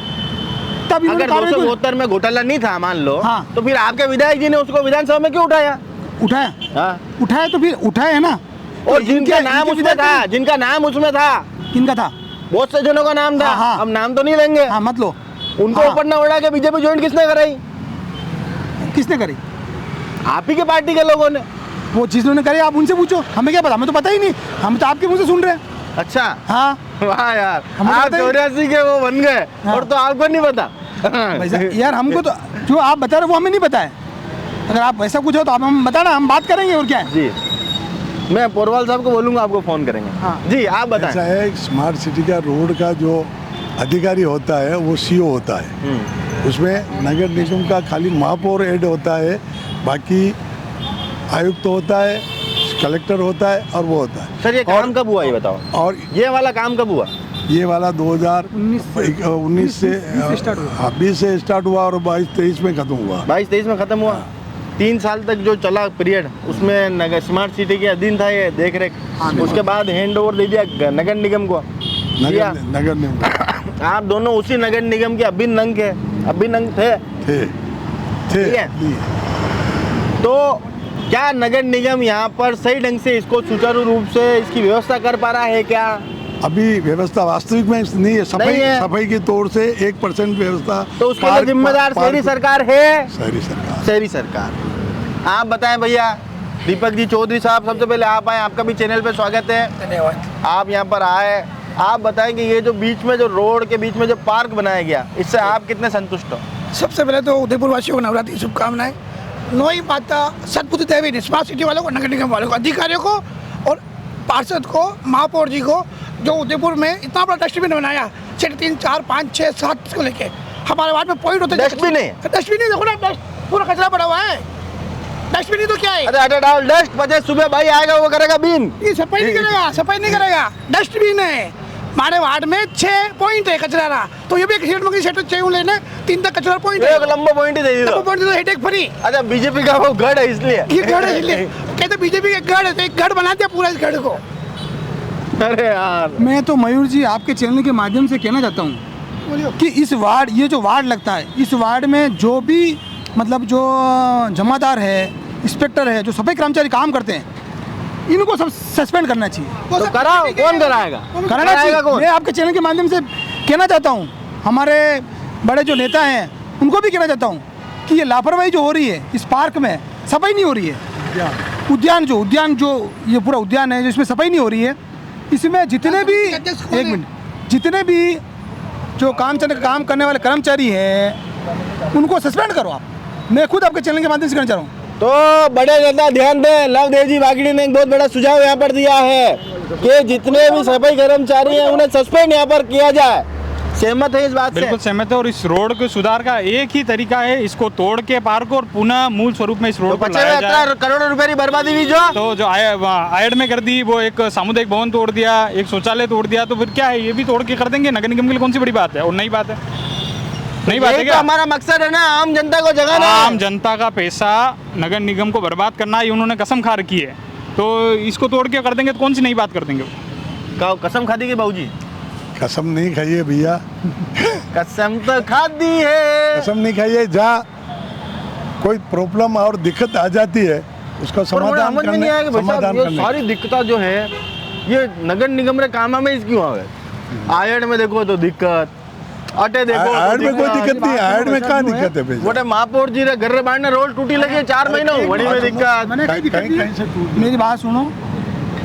Speaker 4: तब
Speaker 2: अगर 272 में घोटाला नहीं था मान लो,
Speaker 4: हाँ,
Speaker 2: तो फिर आपके विधायक जी ने उसको विधानसभा में क्यों उठाया?
Speaker 4: हाँ। उठाया तो फिर उठाया है ना।
Speaker 2: और जिनका नाम उसमें था, जिनका नाम उसमें था,
Speaker 4: किनका था?
Speaker 2: बहुत से जनों का नाम था।
Speaker 4: हाँ।
Speaker 2: अब नाम तो नहीं लेंगे।
Speaker 4: हाँ, मत लो।
Speaker 2: उनको ऊपर ना उड़ा के बीजेपी ज्वाइन किसने कराई?
Speaker 4: किसने करी?
Speaker 2: आप ही के पार्टी के लोगों ने।
Speaker 4: वो जिन्होंने करे आप उनसे पूछो, हमें क्या पता? हमें तो पता ही नहीं, हम तो आपके मुंह से सुन रहे हैं।
Speaker 2: अच्छा,
Speaker 4: हाँ।
Speaker 2: वाह यार,
Speaker 4: हमें
Speaker 2: आप
Speaker 4: पता ही-
Speaker 2: 84 के वो बन गए और तो आपको नहीं पता।
Speaker 4: यार हमको तो जो आप बता रहे हो वो हमें नहीं पता है। अगर आप वैसा कुछ हो तो आप हम बताना, हम बात करेंगे। और क्या है?
Speaker 2: जी, मैं पोरवाल साहब को बोलूंगा, आपको फोन करेंगे।
Speaker 4: हाँ।
Speaker 2: जी आप बताएं।
Speaker 3: ऐसा है, स्मार्ट सिटी का रोड का जो अधिकारी होता है वो सीओ होता है। उसमें नगर निगम का खाली महापौर ऐड होता है, बाकी आयुक्त तो होता है, कलेक्टर होता है और वो होता है।
Speaker 2: सर ये काम कब हुआ ये बताओ? और ये वाला काम कब हुआ?
Speaker 3: ये वाला 2019 से
Speaker 4: स्टार्ट हुआ।
Speaker 3: हाँ, 20 से स्टार्ट हुआ और 22-23 में खत्म हुआ।
Speaker 2: 22-23 में खत्म हुआ। 3 साल तक जो चला पीरियड, उसमें नगर स्मार्ट सिटी के अधीन था ये देख रेख। उसके बाद हैंड ओवर दे दिया नगर निगम को।
Speaker 3: नगर निगम
Speaker 2: आप दोनों उसी नगर निगम के अभिन्न अंग है, अभिन्न अंग थे। ठीक है। तो क्या नगर निगम यहाँ पर सही ढंग से इसको सुचारू रूप से इसकी व्यवस्था कर पा रहा है क्या?
Speaker 3: अभी व्यवस्था वास्तविक में नहीं है। सफाई की तौर से 1% व्यवस्था।
Speaker 2: तो उसके लिए जिम्मेदार शहरी सरकार है। शहरी सरकार। आप बताएं भैया, दीपक जी चौधरी साहब, सबसे पहले आप आए, आपका भी चैनल पे स्वागत है।
Speaker 5: धन्यवाद।
Speaker 2: आप यहाँ पर आए, आप बताएं कि ये जो बीच में जो रोड के बीच में जो पार्क बनाया गया, इससे आप कितने संतुष्ट हो?
Speaker 5: सबसे पहले तो उदयपुर वासियों को नवरात्रि की शुभकामनाएं। नोई माता सतपुत्र देवी स्मार्ट सिटी वालों को, नगर निगम वालों को, अधिकारियों को और पार्षद को, महापौर जी को, जो उदयपुर में इतना बड़ा डस्टबिन बनाया, 3, 4, 5, 6, 7 को लेके हमारे वार्ड में पॉइंट होते।
Speaker 2: डस्टबिन है?
Speaker 5: डस्टबिन नहीं, देखो ना, पूरा कचरा पड़ा हुआ है। डस्टबिन ही तो क्या है?
Speaker 2: अरे हटा डाल डस्ट, बजे सुबह भाई आएगा वो करेगा बीन।
Speaker 5: ये सफाई नहीं करेगा, सफाई नहीं करेगा। डस्टबिन है हमारे वार्ड में, 6 पॉइंट है कचरा रहा, तो ये भी एक सीट में सेट चाहिए लेने, 3 तक कचरा पॉइंट है।
Speaker 2: एक लंबा पॉइंट ही दे दो।
Speaker 5: पॉइंट तो हेडेक फ्री।
Speaker 2: अच्छा, बीजेपी का वो गढ़ है इसलिए।
Speaker 5: ये गढ़ है इसलिए कहते बीजेपी के गढ़ है, तो एक गढ़ बना दिया पूरा इस गढ़ को।
Speaker 2: अरे यार,
Speaker 4: मैं तो मयूर जी आपके चैनल के माध्यम से कहना चाहता हूँ कि इस वार्ड, ये जो वार्ड लगता है, इस वार्ड में जो भी मतलब जो जमादार है, इंस्पेक्टर है, जो सफाई कर्मचारी काम करते हैं, इनको सब सस्पेंड करना चाहिए।
Speaker 2: तो कराओ, कौन कराएगा?
Speaker 4: कराना चाहिए। मैं आपके चैनल के माध्यम से कहना चाहता हूँ, हमारे बड़े जो नेता हैं उनको भी कहना चाहता हूँ कि ये लापरवाही जो हो रही है इस पार्क में, सफाई नहीं हो रही है। उद्यान जो ये पूरा उद्यान है, जो इसमें सफाई नहीं हो रही है, इसमें जितने भी
Speaker 5: अध्यक्ष कौन
Speaker 4: एक
Speaker 5: है?
Speaker 4: मिनट जितने भी जो काम करने वाले कर्मचारी हैं उनको सस्पेंड करो आप। मैं खुद आपके चैनल के माध्यम से कहना चाह रहा हूँ।
Speaker 2: तो बड़े नेता ध्यान दें, लवदेव जी वागड़ी ने एक बहुत बड़ा सुझाव यहाँ पर दिया है कि जितने भी सफाई कर्मचारी हैं उन्हें सस्पेंड यहाँ पर किया जाए। सहमत है इस बात से?
Speaker 1: बिल्कुल सहमत है। और इस रोड के सुधार का एक ही तरीका है, इसको तोड़ के पार्क को और पुनः मूल स्वरूप में इस रोड को लाया जाए।
Speaker 2: करोड़ों रुपए की बर्बादी हुई जो
Speaker 1: तो जो आयड में कर दी, वो एक सामुदायिक भवन तोड़ दिया, एक शौचालय तोड़ दिया, तो फिर क्या है, ये भी तोड़ के कर देंगे। नगर निगम के लिए कौन सी बड़ी बात है? और नई बात है, नई बात है
Speaker 2: यही तो
Speaker 1: क्या?
Speaker 2: हमारा मकसद है ना, आम जनता को जगाना है।
Speaker 1: आम जनता का पैसा नगर निगम को बर्बाद करना, ये उन्होंने कसम खा रखी है। तो इसको तोड़ के कर देंगे तो कौन सी नई बात कर देंगे?
Speaker 2: कसम खादी की बाबूजी?
Speaker 3: कसम नहीं खाइए भैया,
Speaker 2: कसम तो खादी है।
Speaker 3: कसम नहीं खाइए। जहाँ कोई प्रॉब्लम और दिक्कत आ जाती है उसका समाधान
Speaker 2: समझ में नहीं आया कि भाई साहब
Speaker 3: समाधान
Speaker 2: ये
Speaker 3: करने
Speaker 2: सारी दिक्कतें जो है ये नगर निगम रे काम में इसकी हुआ है। आयड में देखो तो दिक्कत, अटे देखो तो
Speaker 3: आयड में कोई दिक्कत नहीं, आयड में कहाँ दिक्कत है भैया?
Speaker 2: बोटे महापौर जी रे घर रे बाहर ने रोड टूटी लगी है 4 महीनों बड़ी में दिक्कत।
Speaker 4: मैंने कोई दिक्कत
Speaker 3: कहीं-
Speaker 4: नहीं
Speaker 3: कहीं से टूट
Speaker 4: है। मेरी बात सुनो,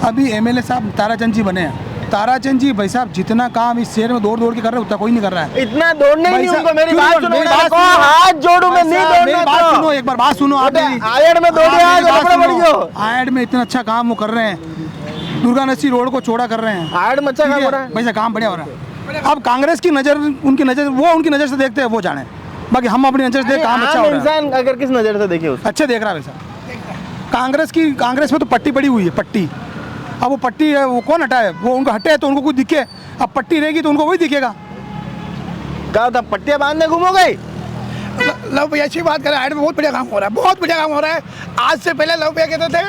Speaker 4: अभी एमएलए साहब ताराचंद जी बने हैं। ताराचंद जी भाई साहब जितना काम इस शहर में दौड़ दौड़ के कर रहे हैं उतना कोई नहीं कर रहा है।
Speaker 2: इतना दौड़ने ही
Speaker 4: भाई
Speaker 2: नहीं
Speaker 4: साहब,
Speaker 2: उनको। मेरी
Speaker 4: क्यों
Speaker 2: बात
Speaker 4: दौड़-
Speaker 2: सुनो,
Speaker 4: मेरी
Speaker 2: उन्होंने
Speaker 4: बात
Speaker 2: कहा,
Speaker 4: सुनो।
Speaker 2: हाथ जोड़ू में
Speaker 4: भाई
Speaker 2: नहीं
Speaker 4: साहब, मेरी
Speaker 2: दौड़ना
Speaker 4: बात
Speaker 2: तो।
Speaker 4: सुनो, एक बार बात सुनो आप
Speaker 2: बोले,
Speaker 4: मेरी।
Speaker 2: आयड में दौड़े
Speaker 4: आप
Speaker 2: आए
Speaker 4: मेरी
Speaker 2: तो
Speaker 4: बात
Speaker 2: कपड़े
Speaker 4: सुनो।
Speaker 2: पड़ गयो।
Speaker 4: आयड में इतना अच्छा काम वो कर रहे हैं, दुर्गा नसी रोड को चौड़ा कर रहे हैं।
Speaker 2: आयड में अच्छा
Speaker 4: ठीक
Speaker 2: काम
Speaker 4: है?
Speaker 2: हो रहा है।
Speaker 4: भाई साहब काम बढ़िया हो रहा है। अब कांग्रेस की नज़र, उनकी नज़र, वो उनकी नज़र से देखते हैं, वो जाने। बाकी हम अपनी नज़र से देख काम अच्छा
Speaker 2: आम
Speaker 4: हो रहा है।
Speaker 2: इंसान अगर किस नजर से देखे उसको,
Speaker 4: अच्छे देख रहा है वैसा। कांग्रेस में तो पट्टी पड़ी हुई है, पट्टी। अब वो पट्टी है, वो कौन हटाए? वो उनको हटे तो उनको कुछ दिखे। अब पट्टी रहेगी तो उनको वही दिखेगा।
Speaker 2: कहा था पट्टियां बांधने घूमो गई।
Speaker 5: लव भैया अच्छी बात करें, आयड में बहुत बढ़िया काम हो रहा है, बहुत बढ़िया काम हो रहा है। आज से पहले लव भैया कहते थे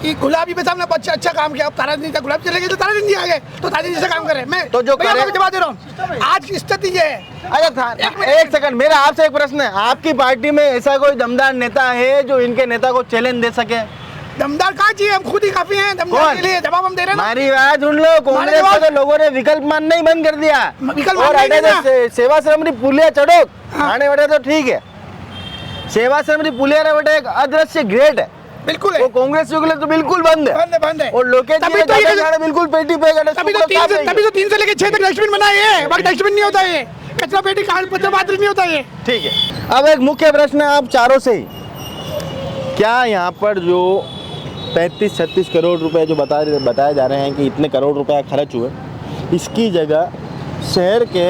Speaker 5: कि गुलाबी पे साहब ने अच्छा काम किया। अब ताराचंद जी गुलाबी चले गए तो ताराचंद जी आ गए, तो ताराचंद जी से काम करें। मैं
Speaker 2: तो जो
Speaker 5: भैया
Speaker 2: करे-
Speaker 5: मैं जवाब दे रहा हूँ, आज की स्थिति ये है।
Speaker 2: अच्छा था, एक सेकंड, मेरा आपसे एक प्रश्न है। आपकी पार्टी में ऐसा कोई दमदार नेता है जो इनके नेता को चैलेंज दे सके?
Speaker 5: दमदार कहाँ चाहिए, हम खुद ही काफी हैं दमदार
Speaker 2: कौन?
Speaker 5: के लिए। जवाब हम दे रहे हैं ना।
Speaker 2: हमारी बात सुन लो, कांग्रेस
Speaker 5: जवाब-
Speaker 2: को तो लोगों ने विकल्प मानना ही बंद कर दिया।
Speaker 5: विकल्प
Speaker 2: और
Speaker 5: मानना ही
Speaker 2: अटे
Speaker 5: नहीं
Speaker 2: तो सेवा श्रमरी पुलिया चढ़ो
Speaker 5: हाँ।
Speaker 2: आने बेटे तो ठीक है। सेवा श्रमरी पुलिया रे बेटे एक अदृश्य ग्रेट है,
Speaker 5: बिल्कुल है,
Speaker 2: वो कांग्रेस के लिए तो बिल्कुल बंद है।
Speaker 5: बंद है।
Speaker 2: और लोकेश जी
Speaker 5: तभी
Speaker 2: ने
Speaker 5: तो ये-
Speaker 2: जाते जाते बिल्कुल पेटी पे गए,
Speaker 5: तभी तो 3 से लेके 6 तक डस्टबिन बनाए हैं, बाकी डस्टबिन नहीं होता है। कचरा पेटी पात्र नहीं होता है।
Speaker 2: ठीक है। अब एक मुख्य प्रश्न है आप चारों से ही, क्या यहाँ पर जो 35-36 करोड़ रुपए जो बताए जा रहे हैं कि इतने करोड़ रुपए खर्च हुए, इसकी जगह शहर के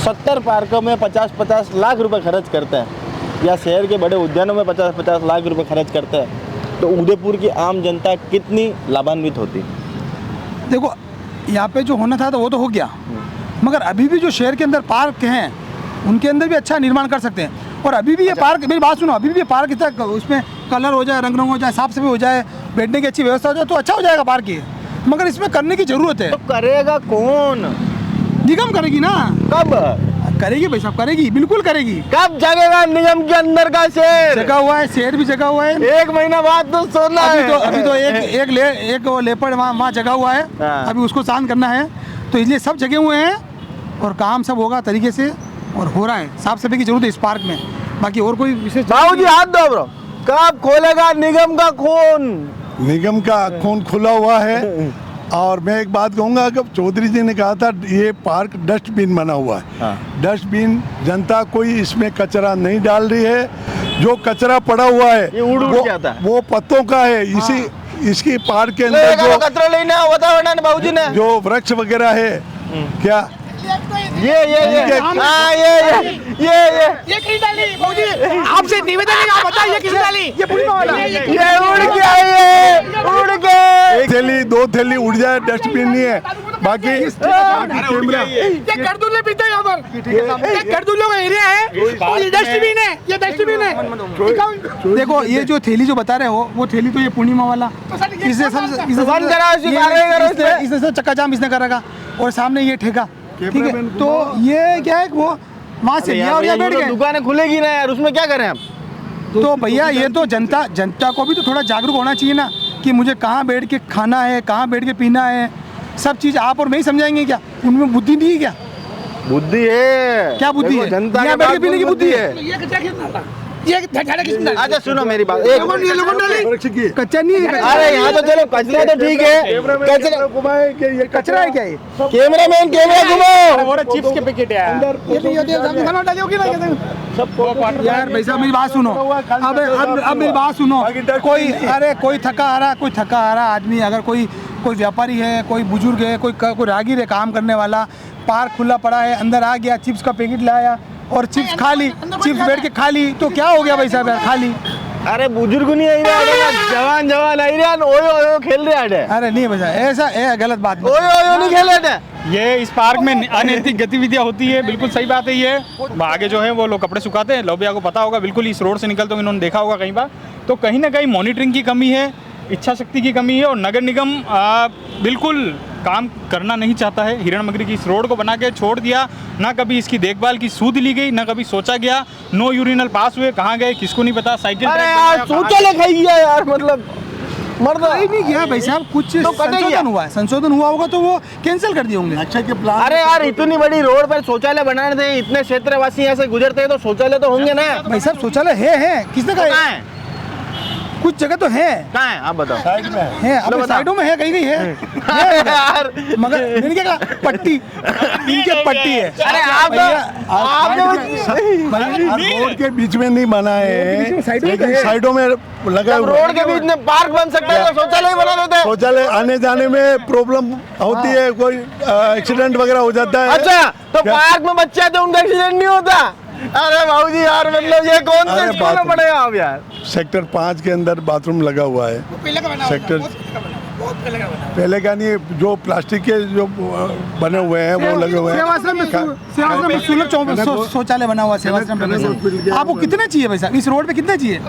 Speaker 2: 70 पार्कों में 50-50 लाख रुपए खर्च करते हैं, या शहर के बड़े उद्यानों में 50-50 लाख रुपए खर्च करते हैं, तो उदयपुर की आम जनता कितनी लाभान्वित होती?
Speaker 4: देखो यहाँ पे जो होना था तो वो तो हो गया, मगर अभी भी जो शहर के अंदर पार्क हैं उनके अंदर भी अच्छा निर्माण कर सकते हैं। और अभी भी ये पार्क, मेरी बात सुनो, अभी भी ये पार्क इतना उसमें कलर हो जाए, रंग हो जाए, साफ सफाई हो जाए, बैठने की अच्छी व्यवस्था हो जाए तो अच्छा हो जाएगा पार्क ये। मगर इसमें करने की ज़रूरत है।
Speaker 2: तो करेगा कौन?
Speaker 4: निगम करेगी ना,
Speaker 2: कब
Speaker 4: करेगी भाई साहब, करेगी, बिल्कुल करेगी।
Speaker 2: कब जगेगा निगम के अंदर का शेर?
Speaker 4: जगह हुआ है, शेर भी जगह हुआ है।
Speaker 2: 1 महीना बाद तो सोना है।
Speaker 4: अभी तो एक वो लेपर्ड वहाँ जगह हुआ है,
Speaker 2: हाँ।
Speaker 4: अभी उसको शांत करना है, तो इसलिए सब जगह हुए हैं और काम सब होगा तरीके से और हो रहा है। साफ सफाई की जरूरत है इस पार्क में, बाकी और कोई विशेष
Speaker 2: बाबूजी हाथ दो ब्रो। कब खोलेगा निगम का खून?
Speaker 3: निगम का खून खुला हुआ है। और मैं एक बात कहूँगा कि चौधरी जी ने कहा था ये पार्क डस्टबिन बना हुआ है।
Speaker 2: हाँ।
Speaker 3: डस्टबिन, जनता कोई इसमें कचरा नहीं डाल रही है। जो कचरा पड़ा हुआ है
Speaker 2: ये उड़
Speaker 3: वो-
Speaker 2: जाता है।
Speaker 3: वो पत्तों का है। इसकी पार्क के अंदर
Speaker 2: लेगा
Speaker 3: जो
Speaker 2: तो कचरा लेना होता है ना बाबूजी ने।
Speaker 3: जो वृक्ष वगैरह है, क्या
Speaker 2: ये हाँ
Speaker 5: ये किस डाली बाबूजी? आपसे निवेदन है, आप बताइए किस डाली? ये पूरी वाला
Speaker 2: ये उड़ के आई है, उड़ के।
Speaker 3: एक थैली 2 थैली उड़ जाए, डस्टबिन नहीं है। बाकी कैमरा
Speaker 5: ये गर्दुल्ले पीते हैं यहाँ पर। ये गर्दुल्लों का एरिया है और ये डस्टबिन है, ये डस्टबिन है।
Speaker 4: देखो ये जो थैली जो बता रहे हो, वो थैली तो ये पूर्णिमा वाला इसने
Speaker 2: बंद कराओ, इसकी कार्रवाई करो इससे।
Speaker 4: इसने सब चक्का जाम इसने करेगा और सामने ये ठेका, ठीक है। तो ये क्या है, वो वहाँ से लिया और यहाँ बैठ गए।
Speaker 2: दुकानें खुलेगी ना यार, उसमें क्या करें हम?
Speaker 4: तो भैया ये तो जनता को भी तो थोड़ा जागरूक होना चाहिए ना, कि मुझे कहाँ बैठ के खाना है, कहाँ बैठ के पीना है, सब चीज़ आप और मैं ही समझाएंगे क्या? उनमें बुद्धि नहीं है क्या?
Speaker 2: बुद्धि है।
Speaker 4: क्या बुद्धि
Speaker 2: देखो,
Speaker 4: है?
Speaker 2: जनता
Speaker 4: यहाँ
Speaker 2: के
Speaker 4: बैठ के
Speaker 2: पास
Speaker 4: पीने की बुद्धि है।
Speaker 5: ये कचरा कितना था? ये झाड़ा किसने डाला?
Speaker 2: अच्छा सुनो मेरी बात,
Speaker 5: ये लोगों ने डाली।
Speaker 4: कच्चा नहीं है,
Speaker 2: अरे यहाँ तो चलो कचरा तो ठीक है, कचरा
Speaker 4: कचरा है क्या ये?
Speaker 2: कैमरामैन कैमरा घुमाओ।
Speaker 1: वो चिप्स के पैकेट है यार।
Speaker 5: ये नहीं होती है, खाना डाली होगी ना कहते हैं।
Speaker 4: यार भाई साहब मेरी बात सुनो, अब मेरी बात सुनो, कोई थका आ रहा आदमी, अगर कोई व्यापारी है, कोई बुजुर्ग है, कोई राहगीर है काम करने वाला, पार्क खुला पड़ा है, अंदर आ गया, चिप्स का पैकेट लाया और चिप्स खा ली, चिप्स बैठ के खा ली, तो क्या हो गया भाई साहब यार? खा ली।
Speaker 2: अरे बुजुर्ग नहीं आई रहा, जवान आई रहा, ओयो ओयो खेल रहे हैं।
Speaker 4: अरे नहीं भाई साहब, ऐसा गलत बात नहीं।
Speaker 2: ओयो ओयो नहीं खेल रहे थे।
Speaker 1: ये इस पार्क में अनैतिक गतिविधियां होती है, बिल्कुल सही बात है ये। आगे जो है वो लोग कपड़े सुखाते हैं, लोबिया को पता होगा बिल्कुल, इस रोड से निकलते हुए इन्होंने देखा होगा कई बार। तो कहीं ना कहीं मॉनिटरिंग की कमी है, इच्छा शक्ति की कमी है, और नगर निगम बिल्कुल काम करना नहीं चाहता है। हिरणमंगरी की इस रोड को बना के छोड़ दिया, ना कभी इसकी देखभाल की सूद ली गई, ना कभी सोचा गया। नो यूरिनल पास हुए, कहाँ गए किसको नहीं पता। साइकिल
Speaker 2: अरे यार शौचालय खाई गया यार, मतलब मर्द
Speaker 4: नहीं किया भाई साहब, कुछ
Speaker 2: तो
Speaker 4: संशोधन हुआ होगा तो वो कैंसिल कर दिए होंगे।
Speaker 3: अच्छा के प्लान।
Speaker 2: अरे यार इतनी बड़ी रोड पर शौचालय बनाने थे, इतने क्षेत्रवासी यहाँ से गुजरते हैं तो शौचालय तो होंगे ना।
Speaker 4: भाई साहब शौचालय है, किसने कहा?
Speaker 2: कहाँ है?
Speaker 4: कुछ जगह तो है,
Speaker 2: कहाँ है आप बताओ।
Speaker 3: साइड में
Speaker 4: है अपने साइडों में है, कहीं है
Speaker 2: यार
Speaker 4: मगर मैंने क्या कहा? पट्टी, इनके पट्टी है।
Speaker 2: अरे आप
Speaker 3: रोड के बीच में नहीं बनाए हैं, लेकिन साइडों में लगा हुआ है।
Speaker 2: रोड के बीच में पार्क बन सकता है तो शौचालय बना देते हैं।
Speaker 3: शौचालय आने जाने में प्रॉब्लम होती है, कोई एक्सीडेंट वगैरह हो जाता है।
Speaker 2: अच्छा तो पार्क में बच्चे आते हैं उनका एक्सीडेंट नहीं होता? अरे भाऊजी यार, मतलब ये कौन से
Speaker 3: अरे
Speaker 2: स्कूल में पढ़े हो आप यार?
Speaker 3: सेक्टर 5 के अंदर बाथरूम लगा हुआ है।
Speaker 5: पहले का बना
Speaker 3: सेक्टर
Speaker 5: बहुत पहले का बना।
Speaker 3: पहले का नहीं, जो प्लास्टिक के जो बने हुए हैं वो लगे हुए हैं।
Speaker 4: सेवाश्रम में सुलभ शौचालय बना हुआ है सेवाश्रम पे। आपको कितने चाहिए भाई साहब? इस रोड पे कितने चाहिए?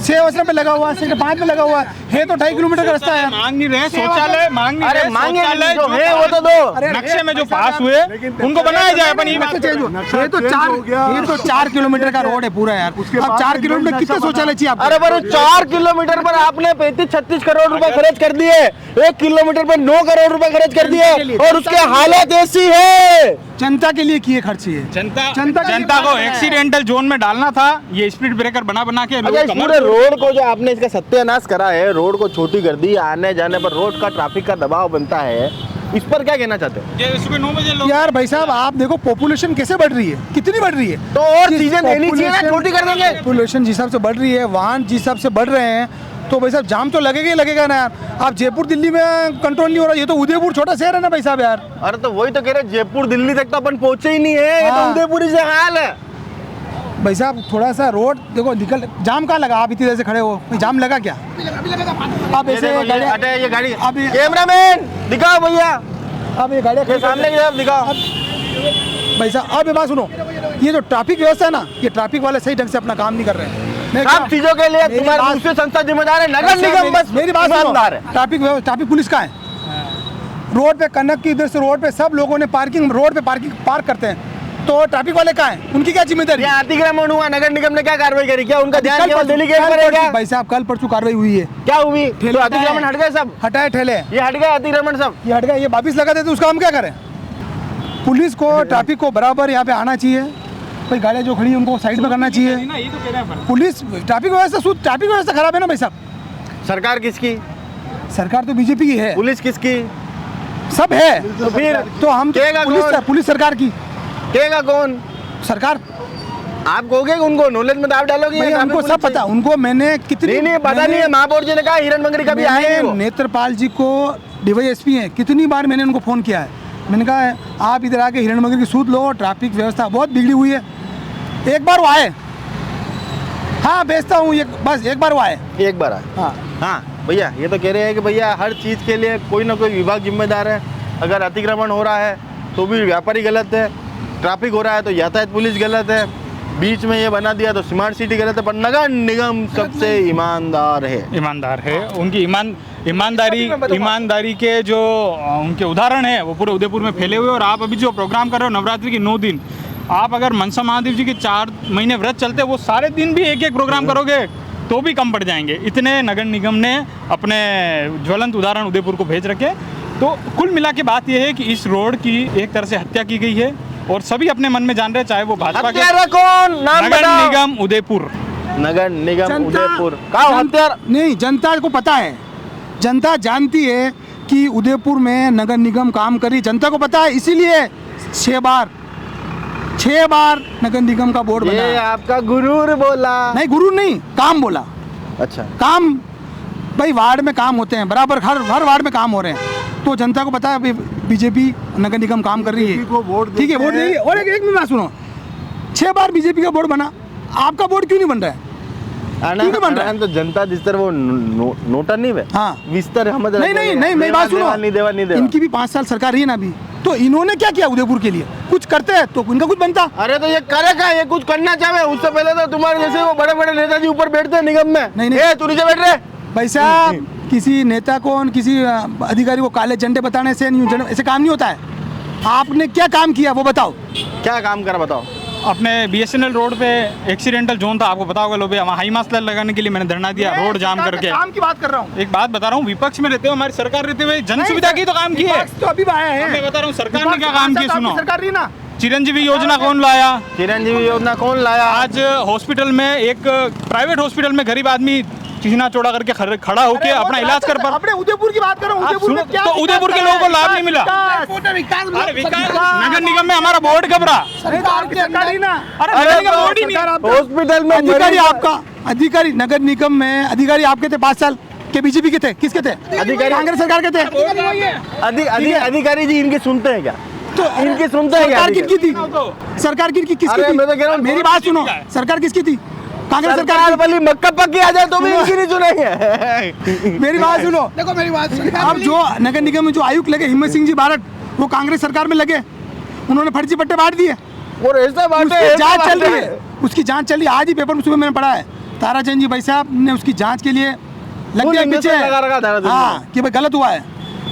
Speaker 4: सेवाश्रम पे लगा हुआ है, सेक्टर 5 में लगा हुआ है तो 2.5 किलोमीटर का रास्ता है।
Speaker 1: मांग नहीं रहे शौचालय, मांग नहीं
Speaker 2: अरे
Speaker 1: रहे
Speaker 2: मांगे
Speaker 1: शौचालय
Speaker 2: जो है वो तो दो।
Speaker 1: नक्शे में जो पास हुए उनको बनाया जाए। अपन ये बात
Speaker 4: ये तो 4 किलोमीटर का रोड है पूरा यार। अब 4 किलोमीटर कितने शौचालय चाहिए आपको?
Speaker 2: अरे पर 4 किलोमीटर पर आपने 35-36 करोड़ रुपए खर्च कर दिए, 1 किलोमीटर पर 9 करोड़ रुपए खर्च कर दिए, और उसके हालत ऐसी है।
Speaker 4: जनता के लिए किए खर्च ये।
Speaker 1: जनता को एक्सीडेंटल जोन में डालना था, ये स्पीड ब्रेकर बना के
Speaker 2: अच्छा, इस पूरे रोड को जो आपने इसका सत्यानाश करा है, रोड को छोटी कर दी, आने जाने पर रोड का ट्रैफिक का दबाव बनता है, इस पर क्या कहना चाहते हो?
Speaker 1: सुबह 9 बजे लोग
Speaker 4: यार भाई साहब आप देखो पॉपुलेशन कैसे बढ़ रही है, कितनी बढ़ रही है।
Speaker 2: तो और चीजें देनी चाहिए ना, छोटी कर देंगे।
Speaker 4: पॉपुलेशन जिस हिसाब से बढ़ रही है, वाहन जिस हिसाब से बढ़ रहे हैं, तो भाई साहब जाम तो लगेगा ही लगेगा ना यार। आप जयपुर दिल्ली में कंट्रोल नहीं हो रहा, ये तो उदयपुर छोटा शहर है ना भाई साहब यार।
Speaker 2: अरे तो वही तो कह रहे, जयपुर दिल्ली तक तो अपन पहुंचे ही नहीं है, ये तो
Speaker 4: हाँ।
Speaker 2: उदयपुर से हाल है।
Speaker 4: भाई साहब थोड़ा सा रोड देखो, निकल जाम कहाँ लगा? आप इतनी देर से खड़े हो, जाम लगा क्या? अब
Speaker 2: ये
Speaker 4: ऐसे
Speaker 2: देखो,
Speaker 4: गाड़ियाँ-
Speaker 2: अटे ये गाड़ी,
Speaker 4: अब ये-
Speaker 2: कैमरामैन दिखाओ भैया,
Speaker 4: अब ये गाड़ियाँ
Speaker 2: ये सामने की तरफ दिखाओ।
Speaker 4: भाई साहब अब ये बात सुनो, ये जो ट्रैफिक व्यवस्था है ना, ये ट्रैफिक वाले सही ढंग से अपना काम नहीं कर रहे हैं।
Speaker 2: सब चीजों के लिए
Speaker 4: मेरी
Speaker 2: तुम्हारी
Speaker 4: बात-
Speaker 2: दूसरी संस्था जिम्मेदार है, नगर निगम बस
Speaker 4: मेरी बात सुनो,
Speaker 2: ईमानदार है।
Speaker 4: ट्रैफिक पुलिस का है। रोड पे कनक की इधर से रोड पे सब लोगों ने रोड पे पार्क करते हैं, तो ट्रैफिक वाले कहाँ हैं? उनकी क्या जिम्मेदारी?
Speaker 2: ये अतिक्रमण हुआ, नगर निगम ने क्या कार्रवाई करी? क्या उनका ध्यान केवल दिल्ली गेट पर है क्या?
Speaker 4: भाई साहब कल परसों कार्रवाई हुई है,
Speaker 2: क्या हुई? तो
Speaker 4: ठेले
Speaker 2: अतिक्रमण हट गए सब,
Speaker 4: हटाए ठेले,
Speaker 2: ये हट गए अतिक्रमण सब।
Speaker 4: ये हट गए, ये वापिस लगा देते, उसका हम क्या करें? पुलिस को ट्रैफिक को बराबर यहाँ पे आना चाहिए, कोई गाड़ियाँ जो खड़ी है उनको साइड में करना चाहिए।
Speaker 1: ये तो कह रहे हैं
Speaker 4: पुलिस ट्रैफिक व्यवस्था खराब है ना भाई साहब।
Speaker 2: सरकार किसकी?
Speaker 4: सरकार तो बीजेपी की है,
Speaker 2: पुलिस किसकी?
Speaker 4: सब है,
Speaker 2: तो फिर
Speaker 4: तो हम
Speaker 2: कहेगा कौन?
Speaker 4: पुलिस सरकार की।
Speaker 2: कहेगा कौन?
Speaker 4: सरकार
Speaker 2: आप कहोगे कि उनको नॉलेज में दाव डालोगे?
Speaker 4: भैया उनको सब पता, उनको मैंने कितनी
Speaker 2: नहीं पता नहीं है। महापौर जी ने कहा हिरणमंगरी कभी आए नहीं वो।
Speaker 4: नेत्रपाल जी को DYSP हैं, कितनी बार मैंने उनको फ़ोन किया है, मैंने कहा आप इधर आके हिरणमंगरी की सूद लो, ट्रैफिक व्यवस्था बहुत बिगड़ी हुई है। एक बार वो आए, हाँ बेचता हूँ, बस एक बार वो आए।
Speaker 2: एक बार आए, हाँ भैया ये तो कह रहे हैं कि भैया हर चीज़ के लिए कोई ना कोई विभाग जिम्मेदार है। अगर अतिक्रमण हो रहा है तो भी व्यापारी गलत है, ट्रैफिक हो रहा है तो यातायात पुलिस गलत है, बीच में ये बना दिया तो स्मार्ट सिटी गलत है, पर नगर निगम सबसे ईमानदार है।
Speaker 1: उनकी ईमानदारी के जो उनके उदाहरण है वो पूरे उदयपुर में फैले हुए। और आप अभी जो प्रोग्राम कर रहे हो नवरात्रि के 9 दिन, आप अगर मनसा महादेव जी के 4 महीने व्रत चलते, वो सारे दिन भी एक प्रोग्राम करोगे तो भी कम पड़ जाएंगे। इतने नगर निगम ने अपने ज्वलंत उदाहरण उदयपुर को भेज रखे। तो कुल मिला के बात यह है कि इस रोड की एक तरह से हत्या की गई है, और सभी अपने मन में जान रहे, चाहे वो भाजपा के
Speaker 2: कौन नाम
Speaker 1: नगर
Speaker 2: बताओ।
Speaker 1: निगम उदयपुर,
Speaker 2: नगर निगम
Speaker 4: जनता
Speaker 2: उदयपुर का हत्यार
Speaker 4: नहीं, जनता को पता है, जनता जानती है कि उदयपुर में नगर निगम काम करी, जनता को पता है, इसीलिए 6 बार नगर निगम का बोर्ड
Speaker 2: ये
Speaker 4: बना।
Speaker 2: आपका गुरूर बोला।
Speaker 4: नहीं, गुरु नहीं, काम बोला।
Speaker 2: अच्छा,
Speaker 4: काम भाई वार्ड में काम होते हैं बराबर, हर वार्ड में काम हो रहे हैं, तो जनता को पता है बीजेपी नगर निगम काम कर रही
Speaker 3: बीजेपी को वोट
Speaker 4: है, ठीक है,
Speaker 3: देते
Speaker 4: वोट
Speaker 3: हैं।
Speaker 4: देगी। और एक मिनट सुनो, 6 बार बीजेपी का बोर्ड बना, आपका बोर्ड क्यों नहीं बन रहा है? क्यों नहीं बन रहा है?
Speaker 2: तो जनता जिस तरह वो नोटा नहीं है,
Speaker 4: हाँ।
Speaker 2: विस्तार हम
Speaker 4: नहीं, मेरी बात सुनो,
Speaker 2: नहीं देवा
Speaker 4: इनकी भी 5 साल सरकार रही है ना अभी, तो इन्होंने क्या किया उदयपुर के लिए? कुछ करते हैं तो इनका कुछ बनता।
Speaker 2: अरे तो ये करेगा, ये कुछ करना चाहे, उससे पहले तो तुम्हारे जैसे वो बड़े बड़े नेताजी ऊपर बैठते हैं निगम में।
Speaker 4: नहीं।
Speaker 2: ए, तू नीचे बैठ रहे।
Speaker 4: भाई साहब, किसी नेता को किसी अधिकारी को काले झंडे बताने से ऐसे काम नहीं होता है। आपने क्या काम किया वो बताओ।
Speaker 2: क्या काम करा बताओ।
Speaker 1: अपने BSNL रोड पे एक्सीडेंटल जोन था, आपको पता होगा लोग, वहाँ हाई मास्क लगाने के लिए मैंने धरना दिया, रोड जाम करके।
Speaker 4: काम की बात कर रहा हूँ।
Speaker 1: एक बात बता रहा हूँ, विपक्ष में रहते हुए हमारी सरकार रहते हुए जन सुविधा की तो काम की है।
Speaker 4: तो अभी आया है,
Speaker 1: मैं बता रहा हूँ सरकार ने क्या काम किया, सुनो।
Speaker 4: सरकार रही ना,
Speaker 1: चिरंजीवी योजना कौन लाया?
Speaker 2: चिरंजीवी योजना कौन लाया?
Speaker 1: आज हॉस्पिटल में, एक प्राइवेट हॉस्पिटल में गरीब आदमी चीना चौड़ा करके खड़ा होके अपना इलाज कर पा।
Speaker 4: अपने उदयपुर की बात कर रहा हूँ,
Speaker 1: आप
Speaker 4: उदयपुर में
Speaker 1: सुनो,
Speaker 4: क्या
Speaker 1: तो उदयपुर के लोगों को लाभ नहीं मिला।
Speaker 5: विकास
Speaker 1: अरे विकास नगर निगम में हमारा बोर्ड कब रहा?
Speaker 5: सरकार के
Speaker 4: सरकार ही ना।
Speaker 1: अरे नगर निगम बोर्ड ही नहीं।
Speaker 2: हॉस्पिटल में
Speaker 4: अधिकारी आपका, अधिकारी नगर निगम में अधिकारी आपके थे 5 साल के, बीजेपी के थे, किसके थे?
Speaker 2: अधिकारी
Speaker 4: कांग्रेस सरकार के थे।
Speaker 2: अधिकारी जी इनकी सुनते हैं क्या?
Speaker 4: तो
Speaker 2: इनकी सुनते हैं क्या?
Speaker 4: सरकार किसकी थी? सरकार किसकी
Speaker 2: अरे मैं तो कह रहा
Speaker 4: थी?
Speaker 2: हूँ,
Speaker 4: मेरी बात सुनो, सरकार किसकी थी? कांग्रेस सरकार
Speaker 2: सरकार वाली मक्का पक्की आ जाए तो भी इनकी नहीं सुनेंगे।
Speaker 4: की। मेरी बात सुनो,
Speaker 5: देखो मेरी बात
Speaker 4: अब जो नगर निगम में जो आयुक्त लगे, हिम्मत सिंह जी बारट, वो कांग्रेस सरकार में लगे, उन्होंने फर्जी पट्टे बांट दिए,
Speaker 2: और ऐसा बात है,
Speaker 4: उसकी जांच चल रही है, उसकी जांच चल रही है। आज ही पेपर में सुबह मैंने पढ़ा है, ताराचंद जी भाई साहब ने उसकी जांच के लिए लग
Speaker 2: फुल
Speaker 4: गए
Speaker 2: इंजेक्शन
Speaker 4: पीछे।
Speaker 2: लगा रखा ताराचंद
Speaker 4: हाँ,
Speaker 2: ने।
Speaker 4: कि भाई गलत हुआ है,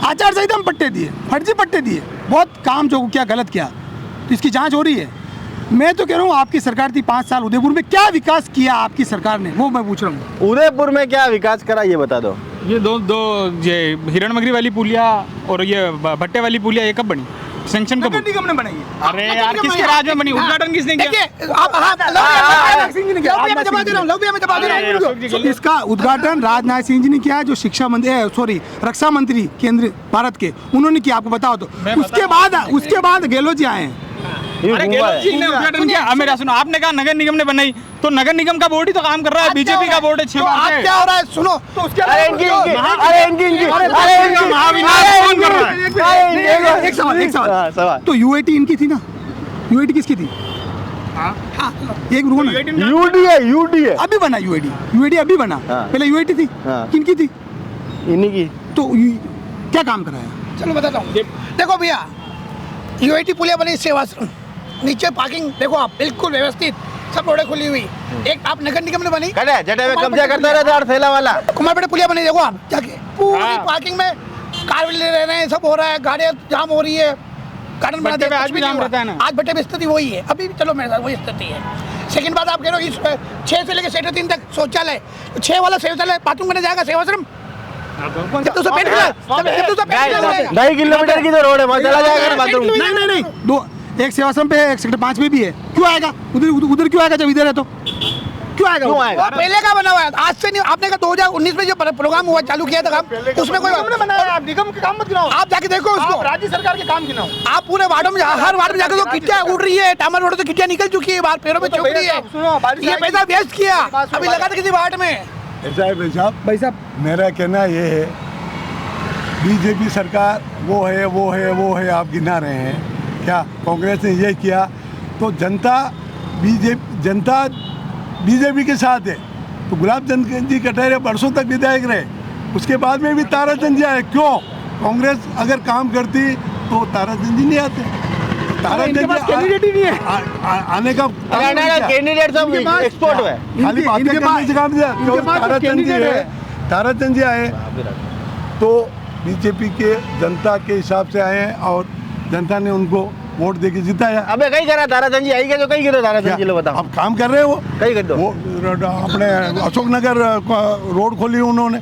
Speaker 4: आचार संहिता में पट्टे दिए, फर्जी पट्टे दिए, बहुत काम जो किया गलत किया, तो इसकी जांच हो रही है। मैं तो कह रहा हूँ आपकी सरकार थी 5 साल, उदयपुर में क्या विकास किया आपकी सरकार ने, वो मैं पूछ रहा हूँ।
Speaker 2: उदयपुर में क्या विकास करा ये बता दो।
Speaker 1: ये दो ये हिरणमगरी वाली पुलिया और ये भट्टे वाली पुलिया ये कब बनी? सैंक्शन कब
Speaker 4: नगर
Speaker 1: हुई?
Speaker 4: निगम ने बनाई है।
Speaker 1: अरे यार किसके राज में बनी? उद्घाटन किसने किया?
Speaker 5: देखिए आप राजनाथ सिंह जी ने किया, मैं जवाब दे रहा हूँ, लव मैं जवाब दे रहा हूँ।
Speaker 1: अशोक जी के लिए-
Speaker 4: इसका उद्घाटन राजनाथ सिंह जी ने किया, जो शिक्षा मंत्री रक्षा मंत्री केंद्र भारत के, उन्होंने किया, आपको बताओ तो।
Speaker 1: मैं
Speaker 4: उसके बाद गहलोत जी आए हैं।
Speaker 1: अरे गहलोत जी ने उद्घाटन किया। अब मेरा सुनो, आपने कहा नगर निगम ने बनाई, तो नगर निगम का बोर्ड ही तो काम कर रहा है, बीजेपी का बोर्ड है 6
Speaker 5: तो
Speaker 1: बार
Speaker 5: आज
Speaker 1: से।
Speaker 5: क्या हो रहा है सुनो, तो उसके
Speaker 2: अरे इनकी
Speaker 4: एक सवाल, तो UIT इनकी थी ना? UIT किसकी थी? एक रुको ना,
Speaker 2: यूडीए
Speaker 4: अभी बना UIT अभी बना,
Speaker 2: हाँ।
Speaker 4: पहले UIT थी,
Speaker 2: हाँ।
Speaker 4: किनकी थी?
Speaker 2: इन्हीं की।
Speaker 4: तो क्या काम कराया?
Speaker 5: चलो बताता हूँ। देखो भैया, UIT पुलिया बनी सेवाश्रम, नीचे पार्किंग देखो आप बिल्कुल व्यवस्थित, सब रोडें खुली हुई। एक आप नगर निगम ने बनी,
Speaker 2: करे जटे में कब्जा करता रहता है थैला वाला।
Speaker 5: कुमारपेट पुलिया बनी, देखो आप जाके पूरी
Speaker 1: हाँ।
Speaker 5: पार्किंग में कार ले रह रहे हैं, सब हो रहा है, गाड़ियाँ जाम हो रही है, गार्डन बना
Speaker 1: भट्टे
Speaker 5: दिया,
Speaker 1: पे आज
Speaker 5: कुछ
Speaker 1: भी
Speaker 5: नहीं
Speaker 1: जाम
Speaker 5: हुआ।
Speaker 1: रहता है ना?
Speaker 5: आज भट्टे में स्थिति वही है, अभी भी चलो मेरे साथ वही स्थिति है। सेकंड बात आप कह रहे हो इस 6 से लेकर सेक्टर 3 तक शौचालय, 6 वाला शौचालय बाथरूम करने जाएगा सेवाश्रम, जब तो उसे पेंट करा, जब तो उसे पेंट करा जाएगा।
Speaker 2: 2.5 किलोमीटर की तो रोड है, वहाँ चला जाएगा बाथरूम।
Speaker 4: नहीं, दो, एक सेवाश्रम पे है, एक सेक्टर 5 में भी है, क्यों आएगा उधर क्यों आएगा जब इधर है तो? क्यों आएगा?
Speaker 2: क्यों आएगा?
Speaker 5: वो पहले का बना हुआ है, आज से नहीं। आपने कहा 2019 में जो प्रोग्राम हुआ चालू किया था काम, उसमें कोई
Speaker 4: निगम ने बनाया, आप निगम के काम मत गिनाओ,
Speaker 5: आप जाके देखो उसको,
Speaker 4: आप राज्य सरकार के काम गिनाओ।
Speaker 5: आप पूरे वार्डों में हर वार्ड में जाकर तो किट्टियाँ उड़ रही है, टामर रोड से किट्टियाँ निकल चुकी है, बाहर पैरों में चुभ रही है,
Speaker 4: सुनो, बारिश
Speaker 5: ये
Speaker 4: आएगी।
Speaker 5: पैसा वेस्ट किया, अभी लगा था किसी वार्ड में।
Speaker 3: ऐसा है भाई साहब, मेरा कहना ये है, बीजेपी सरकार वो है आप गिना रहे हैं क्या? कांग्रेस ने ये किया तो जनता बीजेपी के साथ है। तो गुलाब चंद जी कटहरे बरसों तक विधायक रहे, उसके बाद में भी ताराचंद जी आए। क्यों? कांग्रेस अगर काम करती तो ताराचंद जी नहीं आते। ताराचंद जी
Speaker 4: कैंडिडेट ही नहीं है।
Speaker 3: आने का
Speaker 2: कैंडिडेट सब एक्सपोर्ट हुआ है।
Speaker 3: खाली बातें करने से काम दिया। क्यों? ताराचंद जी है, ताराचंद जी आए तो बीजेपी के जनता के हिसाब से आए हैं और जनता ने उनको वोट देके जिताया।
Speaker 2: अबे कहीं करा ताराचंद जी आई गए तो कहीं करो ताराचंद जी, लो बताओ।
Speaker 3: अब काम कर रहे हैं वो,
Speaker 2: कहीं कर दो।
Speaker 3: वो अपने अशोकनगर रोड खोली उन्होंने,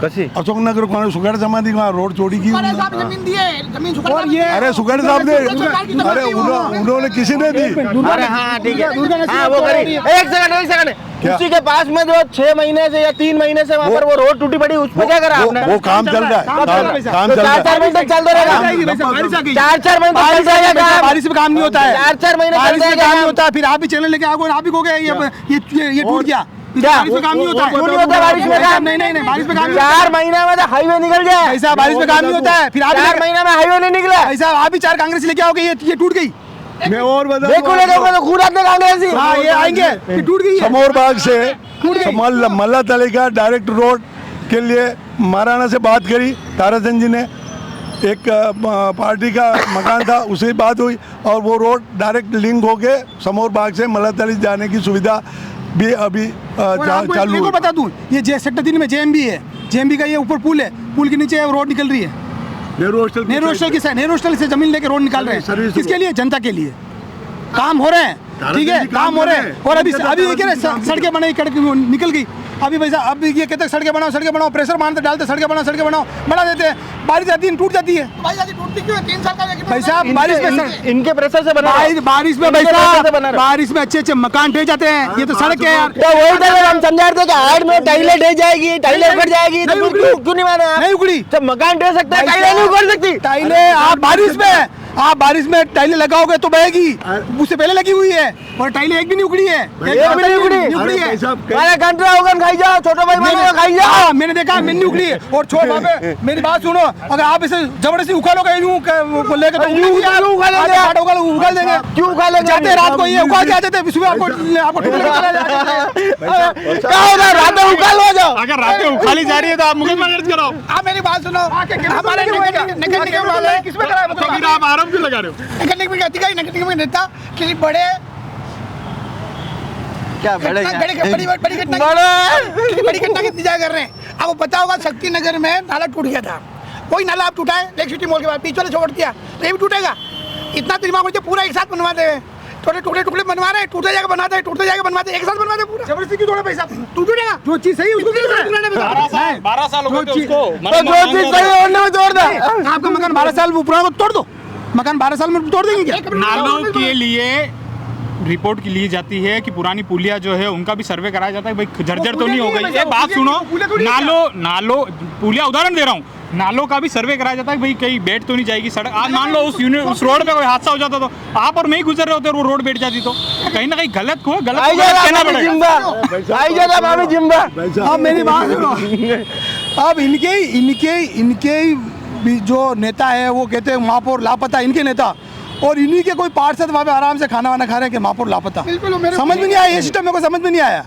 Speaker 2: कसी
Speaker 3: अशोकनगर को सुगढ़ समाधि वहाँ रोड चोरी की
Speaker 5: सुखड़
Speaker 3: उन्होंने।
Speaker 5: साहब जमीन दिए, जमीन सुखड़
Speaker 4: और
Speaker 5: साहब
Speaker 4: ये-
Speaker 5: दिए।
Speaker 3: अरे सुगढ़ साहब ने, अरे उन्होंने किसी ने दी?
Speaker 2: अरे हाँ ठीक है, हाँ वो करी। एक सेकंड
Speaker 3: क्या?
Speaker 2: उसी के पास में जो 6 महीने से या 3 महीने से वहाँ पर वो रोड टूटी पड़ी, उस पर क्या करा आपने?
Speaker 3: वो काम चल रहा है, काम
Speaker 2: तो
Speaker 3: चल रहा
Speaker 2: 4-4
Speaker 3: है।
Speaker 2: महीने तक चलता रहेगा।
Speaker 4: बारिश आ गई,
Speaker 2: 4-4 महीने तक चल जाएगा काम।
Speaker 4: बारिश में काम नहीं होता है,
Speaker 2: 4-4 महीने चल
Speaker 4: बारिश में
Speaker 2: जाएगा
Speaker 4: काम नहीं
Speaker 2: काम।
Speaker 4: होता है। फिर आप भी चैनल लेके आओगे, आप भी कहोगे ये टूट गया।
Speaker 2: क्या?
Speaker 4: बारिश में काम नहीं होता है,
Speaker 2: क्यों नहीं होता बारिश में काम?
Speaker 4: नहीं बारिश में काम नहीं
Speaker 2: 4 महीने में तो हाईवे निकल जाए।
Speaker 4: ऐसा बारिश में काम नहीं होता है। फिर आप
Speaker 2: 4 महीने में हाईवे नहीं निकला।
Speaker 4: ऐसा आप भी 4 कांग्रेस लेके आओगे, ये टूट गई।
Speaker 3: मैं और बता
Speaker 2: देखो ले जाओगे तो खून आते कांग्रेस ही।
Speaker 4: हाँ ये आएंगे, ये टूट गई है।
Speaker 3: समोर बाग से मल्ला तले का डायरेक्ट रोड के लिए महाराणा से बात करी, ताराचंद जी ने। एक पार्टी का मकान था, उससे बात हुई और वो रोड डायरेक्ट लिंक होके समोर बाग से मल्ला तले जाने की सुविधा भी अभी
Speaker 4: और आपको
Speaker 3: चालू
Speaker 4: एक
Speaker 3: हुई।
Speaker 4: और बता दूं, ये सेक्टर 3 में जेएमबी है, जेएमबी का ये ऊपर पुल है, पुल के नीचे रोड निकल रही है। नेहरू हॉस्टल की साइड, नेहरू हॉस्टल से जमीन लेके रोड निकाल रहे हैं।
Speaker 3: सर्विस
Speaker 4: किसके लिए? जनता के लिए काम हो रहे हैं, ठीक है, काम हो रहे हैं। और अभी ये कह रहे सड़कें बनाई, निकल गई। अभी वैसा अब ये कहते हैं सड़कें बनाओ, प्रेशर मारते डालते सड़कें बनाओ, बना देते हैं। बारिश आती है टूट जाती है।
Speaker 5: भाई आगे टूटती क्यों है? 3 साल का
Speaker 4: भाई साहब बारिश में
Speaker 2: इनके प्रेशर से बना
Speaker 4: बारिश में भाई साहब बारिश में अच्छे मकान ढह जाते हैं। ये तो सड़क है यार।
Speaker 2: तो वही तो हम समझा रहे थे कि हाइट में टाइलें ढह जाएगी, टाइलें उखड़ जाएगी, तो फिर क्यों नहीं माने आप?
Speaker 4: नहीं उखड़ी,
Speaker 2: जब मकान ढह सकता है टाइलें नहीं उखड़ सकती।
Speaker 4: टाइलें आप बारिश में टाइलें लगाओगे तो बहेगी, उससे पहले लगी हुई है और टाइलें एक भी नहीं उखड़ी है।
Speaker 2: एक भी नहीं उखड़ी
Speaker 4: है।
Speaker 2: अरे घंटा होगा खाई जाओ, छोटे भाई बहनों खाई जाओ।
Speaker 4: हाँ, मैंने देखा, मैंने नहीं उखड़ी है। और छोड़ बाबे, मेरी बात सुनो, अगर आप इसे जबरदस्ती उखालोगे यूं लेके तो उखाल देंगे।
Speaker 2: क्यों उखालेंगे?
Speaker 4: जाते हैं रात को, ये उखाल के आ जाते हैं, सुबह आपको ठुकरे के चला जाते
Speaker 2: क्या होगा? रात में उखाल हो जाओ।
Speaker 1: अगर रातें उखाली जा रही है तो आप मुकदमा दर्ज कराओ।
Speaker 5: आप मेरी बात सुनो, हमारे नगर निगम वाले किसमें करा
Speaker 1: तो फिर आप आरोप क्यों लगा रहे हो?
Speaker 5: नगर निगम के अधिकारी, नगर निगम के नेता किसी बड़े
Speaker 2: क्या बड़े
Speaker 5: बड़ी घटना की इंतजार कर रहे हैं। आपको पता होगा शक्ति नगर में नाला टूट गया था, वही नाला आप टूटा है लेक सिटी मॉल के बाद, बीच वाले छोड़ दिया, तो ये भी टूटेगा। इतना तो दिमाग होता पूरा एक साथ बनवाते हैं, छोटे टुकड़े बनवा रहे हैं, टूटे जाकर बनाते हैं, टूटते जाकर बनवाते हैं, एक साथ बनवाते हैं पूरा।
Speaker 4: जबरदस्ती क्यों तोड़े पैसा?
Speaker 5: टूटेगा
Speaker 4: जो चीज सही है उसको क्यों तोड़े?
Speaker 1: 12 साल हो गए थे उसको।
Speaker 2: तो जो चीज सही है उन्हें तोड़ दो।
Speaker 4: आपका मकान 12 साल पुराना को तोड़ दो, मकान 12 साल में तोड़ देंगे क्या?
Speaker 1: नालों के लिए रिपोर्ट की ली जाती है कि पुरानी पुलिया जो है उनका भी सर्वे कराया जाता है, भाई जर्जर तो नहीं हो गई। एक बात सुनो, नालो पुलिया उदाहरण दे रहा हूँ, नालों का भी सर्वे कराया जाता है भाई कहीं बैठ तो नहीं जाएगी सड़क। आज मान लो उस रोड पे कोई हादसा हो जाता तो आप और मैं ही गुजर रहे होते और वो रोड बैठ जाती तो कहीं ना कहीं गलत कहना पड़ेगा।
Speaker 2: आई जाएगा भाभी जिम्बा।
Speaker 4: अब मेरी बात सुनो, अब इनके भी जो नेता है वो कहते हैं महापौर लापता, इनके नेता, और इन्हीं के कोई पार्षद वहाँ पे आराम से खाना वाना खा रहे हैं कि महापौर लापता। समझ में नहीं आया, ये सिस्टम मेरे को समझ में नहीं आया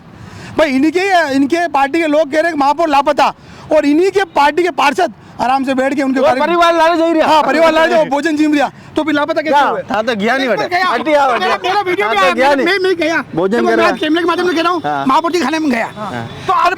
Speaker 4: भाई। इनके पार्टी के लोग कह रहे हैं महापौर लापता और इन्हीं के पार्टी के पार्षद आराम से बैठ के उनके
Speaker 2: परिवार लाने जा रहा।
Speaker 4: हाँ, परिवार लाने जाओ, भोजन जिम रहा, तो फिर लापता कैसे हुए?
Speaker 2: था तो गया नहीं बेटा,
Speaker 5: मेरा वीडियो में आया, मैं गया
Speaker 2: भोजन कर रहा है।
Speaker 5: कैमरे के माध्यम से कह रहा हूँ, महापौर जी खाने में गया। तो आप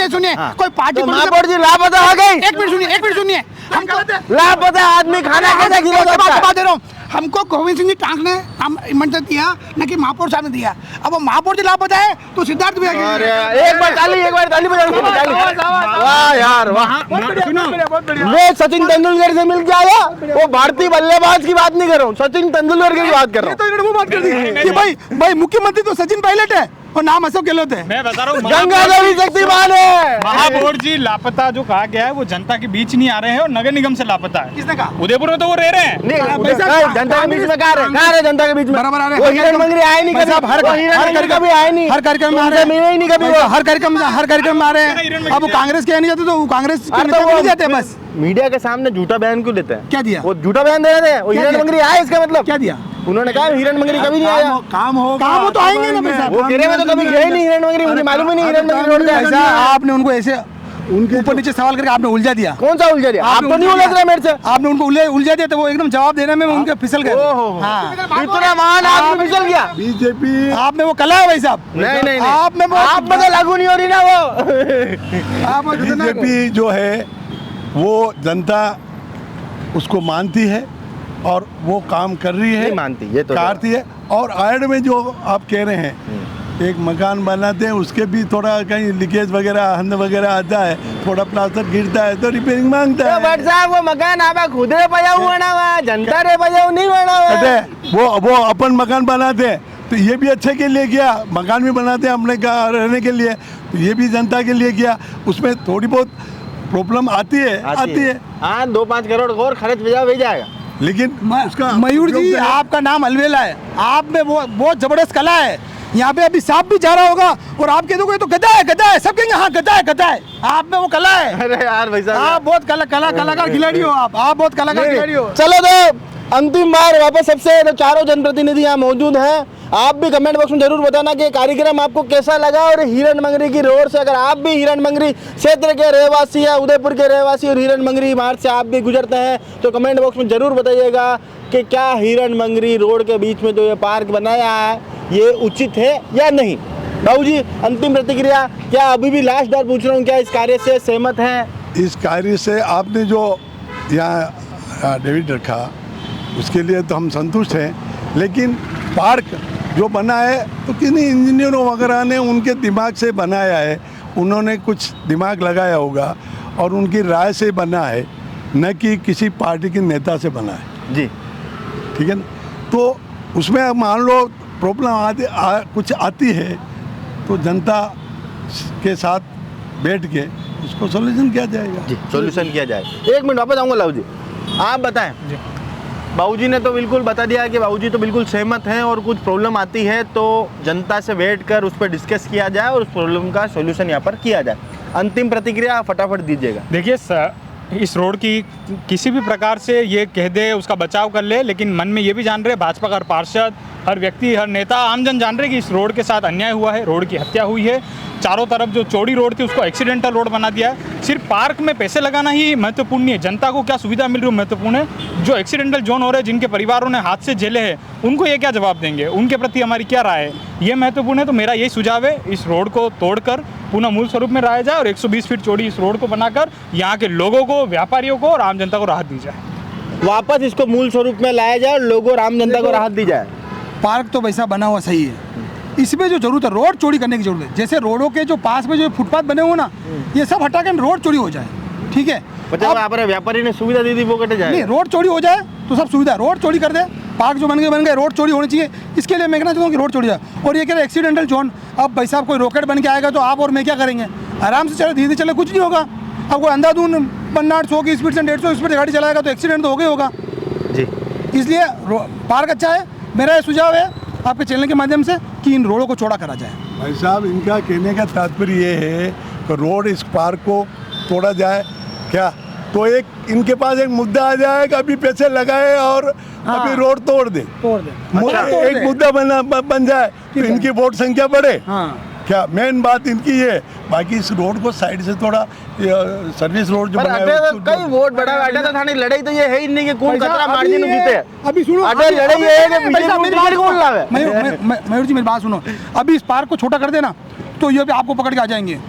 Speaker 5: सुनिए, कोई पार्टी
Speaker 2: महापौर जी लापता आ गई।
Speaker 5: एक मिनट सुनिए, हमको
Speaker 2: लापता आदमी खाना कैसे गिरा
Speaker 5: बात दे रहा हूँ। हमको गोविंद सिंह जी टांग ने आमंत्रण दिया, न कि महापौर साहब ने दिया। अब वो महापौर जी लापता है तो सिद्धार्थ भी
Speaker 2: एक बार ताली बजाओ। वाह यार वाह। मैं सचिन तेंदुलकर से मिल के आया, वो भारतीय बल्लेबाज की बात नहीं कर रहा हूँ, सचिन तेंदुलकर की बात कर रहा हूँ।
Speaker 4: तो इन्होंने वो बात कर दी कि भाई मुख्यमंत्री तो सचिन पायलट है और नाम अशोक गहलोत है।
Speaker 1: मैं बता रहा हूँ
Speaker 2: गंगाधरी शक्तिमान है।
Speaker 1: महापौर जी लापता जो कहा गया है वो जनता के बीच नहीं आ रहे हैं और नगर निगम से लापता है।
Speaker 4: किसने कहा?
Speaker 1: उदयपुर में तो वो रह रहे हैं।
Speaker 2: जनता के बीच में कहाँ रहे जनता के बीच में?
Speaker 4: बराबर आ रहे
Speaker 2: वो हिरण मंगरी आए नहीं कभी, हर कार्यक्रम में आए नहीं,
Speaker 4: हर कार्यक्रम में आ रहे हैं,
Speaker 2: मिले ही नहीं कभी।
Speaker 4: हर कार्यक्रम में आ रहे हैं। अब वो कांग्रेस के नहीं जाते तो कांग्रेस के नेता नहीं जाते। बस
Speaker 2: मीडिया के सामने झूठा बयान क्यों देते हैं?
Speaker 4: क्या दिया?
Speaker 2: वो झूठा बयान दे रहे थे, वो हिरण मंगरी आए, इसका मतलब
Speaker 4: क्या दिया?
Speaker 2: उन्होंने कहा हिरण मंगरी कभी नहीं आया।
Speaker 4: काम हो तो आएंगे ना पैसा।
Speaker 2: वो गिरे में तो कभी गए नहीं हिरण मंगरी, मुझे मालूम ही नहीं हिरण मंगरी रोड पे
Speaker 4: ऐसा आपने उनको ऐसे उनके ऊपर नीचे सवाल करके आपने उलझा दिया।
Speaker 2: कौन सा उलझा दिया? आप तो नहीं उलझ रहे मेरे से।
Speaker 4: आपने उनको उलझा दिया तो वो एकदम जवाब देने में उनके फिसल गए। हाँ,
Speaker 2: इतना महान आदमी फिसल गया।
Speaker 3: बीजेपी
Speaker 4: आप में वो कला है भाई साहब।
Speaker 2: नहीं
Speaker 4: आप में
Speaker 2: तो लागू नहीं हो रही ना वो।
Speaker 3: बीजेपी जो है वो जनता उसको मानती है और वो काम कर रही है,
Speaker 2: नहीं मानती, ये तो
Speaker 3: करती है। और आयड में जो आप कह रहे हैं एक मकान बनाते हैं उसके भी थोड़ा कहीं लीकेज वगैरह हंद वगैरह आता है, थोड़ा प्लास्टर गिरता है तो रिपेयरिंग मांगता है।
Speaker 2: बट साहब वो मकान आप खुद रे बजाऊ बना हुआ, जनता रे बजाऊ नहीं बना हुआ।
Speaker 3: वो अपन मकान बनाते हैं तो ये भी अच्छे के लिए किया, मकान भी बनाते हैं अपने का रहने के लिए, तो ये भी जनता के लिए किया। उसमें थोड़ी बहुत प्रॉब्लम आती है।
Speaker 2: हाँ 2-5 करोड़ और खर्च हो जाएगा,
Speaker 3: लेकिन उसका
Speaker 4: मयूर जी, आपका नाम अलवेला है, आप में वो बहुत जबरदस्त कला है। यहाँ पे अभी सांप भी जा रहा होगा और आप कह दोगे तो गधा है, सब कहेंगे हाँ गधा है। आप में वो कला है।
Speaker 2: अरे यार भाई साहब,
Speaker 4: आप बहुत कलाकार खिलाड़ी हो। आप बहुत कलाकार खिलाड़ी हो।
Speaker 2: चलो तो अंतिम बार वापस सबसे तो चारों जनप्रतिनिधि यहाँ मौजूद हैं। आप भी कमेंट बॉक्स में जरूर बताना कि कार्यक्रम आपको कैसा लगा। और हिरन मंगरी की रोड से अगर आप भी हिरन मंगरी क्षेत्र के रहवासी या उदयपुर के रहवासी और हिरन मंगरी मार्ग से आप भी गुजरते हैं तो कमेंट बॉक्स में जरूर बताइएगा कि क्या हिरन मंगरी रोड के बीच में जो ये पार्क बनाया है ये उचित है या नहीं। बाबू जी, अंतिम प्रतिक्रिया, क्या अभी भी लास्ट बार पूछ रहा हूँ, क्या इस कार्य से सहमत हैं?
Speaker 3: इस कार्य से आपने जो यहाँ डेविड रखा उसके लिए तो हम संतुष्ट हैं, लेकिन पार्क जो बना है तो किन्हीं इंजीनियरों वगैरह ने उनके दिमाग से बनाया है, उन्होंने कुछ दिमाग लगाया होगा और उनकी राय से बना है, न कि किसी पार्टी के नेता से बना है
Speaker 2: जी।
Speaker 3: ठीक है ना। तो उसमें मान लो प्रॉब्लम कुछ आती है तो जनता के साथ बैठ के उसको सॉल्यूशन किया जाएगा
Speaker 2: जी, सॉल्यूशन किया जाए। 1 मिनट वापस आऊँगा लाऊ जी, आप बताएं।
Speaker 1: जी।
Speaker 2: बाबूजी ने तो बिल्कुल बता दिया कि बाबूजी तो बिल्कुल सहमत हैं और कुछ प्रॉब्लम आती है तो जनता से बैठकर उस पर डिस्कस किया जाए और उस प्रॉब्लम का सॉल्यूशन यहाँ पर किया जाए। अंतिम प्रतिक्रिया फटाफट दीजिएगा।
Speaker 1: देखिए सर, इस रोड की किसी भी प्रकार से ये कह दे उसका बचाव कर ले, लेकिन मन में ये भी जान रहे भाजपा का हर पार्षद, हर व्यक्ति, हर नेता, आमजन जान रहे कि इस रोड के साथ अन्याय हुआ है, रोड की हत्या हुई है। चारों तरफ जो चौड़ी रोड थी उसको एक्सीडेंटल रोड बना दिया है। सिर्फ पार्क में पैसे लगाना ही महत्वपूर्ण नहीं है, जनता को क्या सुविधा मिल रही है महत्वपूर्ण है। जो एक्सीडेंटल जोन हो रहे हैं, जिनके परिवारों ने हाथ से झेले हैं, उनको ये क्या जवाब देंगे, उनके प्रति हमारी क्या राय है, ये महत्वपूर्ण है। तो मेरा यही सुझाव है, इस रोड को तोड़कर पुनः मूल स्वरूप में लाया जाए और 120 फीट चौड़ी इस रोड को बनाकर यहाँ के लोगों को, व्यापारियों को और आम जनता को राहत दी जाए।
Speaker 2: वापस इसको मूल स्वरूप में लाया जाए और लोगों और आम जनता को राहत दी जाए।
Speaker 4: पार्क तो वैसा बना हुआ सही है, इसमें जो जरूरत है रोड चौड़ी करने की जरूरत है। जैसे रोडों के जो पास में जो फुटपाथ बने हुए ना, ये सब हटा के रोड चौड़ी हो जाए, ठीक है।
Speaker 2: मतलब यहाँ पर व्यापारी ने सुविधा दी थी वो कटे जाए,
Speaker 4: नहीं, रोड चौड़ी हो जाए तो सब सुविधा, रोड चौड़ी कर दे। पार्क जो बन गए रोड चौड़ी होनी चाहिए, इसके लिए मैं कहना चाहता हूँ कि रोड चौड़ी जाए। और ये कह रहे एक्सीडेंटल जोन, अब भाई साहब कोई रॉकेट बन के आएगा तो आप और मैं क्या करेंगे, आराम से चले, धीरे चले, कुछ नहीं होगा। अब कोई अंधाधुन 100 की स्पीड से 150 स्पीड से गाड़ी चलाएगा तो एक्सीडेंट तो हो गया होगा
Speaker 2: जी।
Speaker 4: इसलिए पार्क अच्छा है। मेरा ये सुझाव है आपके चैनल के माध्यम से कि इन रोडों को चौड़ा करा जाए।
Speaker 3: भाई साहब, इनका कहने का तात्पर्य ये है कि रोड इस पार्क को तोड़ा जाए क्या, तो एक इनके पास एक मुद्दा आ जाए कि अभी पैसे लगाए और अभी रोड तोड़ दे। एक मुद्दा बन जाए तो इनकी वोट संख्या बढ़े। क्या मेन बात इनकी ये, बाकी इस रोड को साइड से थोड़ा सर्विस रोड जो
Speaker 2: कई वोट बढ़ा बैठा था थाने, लड़ाई तो ये है ही नहीं कि कौन कतरा मार्जिन जीते।
Speaker 4: अभी सुनो,
Speaker 2: लड़ाई ये है कि बीजेपी कौन लावे।
Speaker 4: मयूर जी मेरी बात सुनो, अभी इस पार्क को छोटा कर देना तो ये भी आपको पकड़ के आ जाएंगे।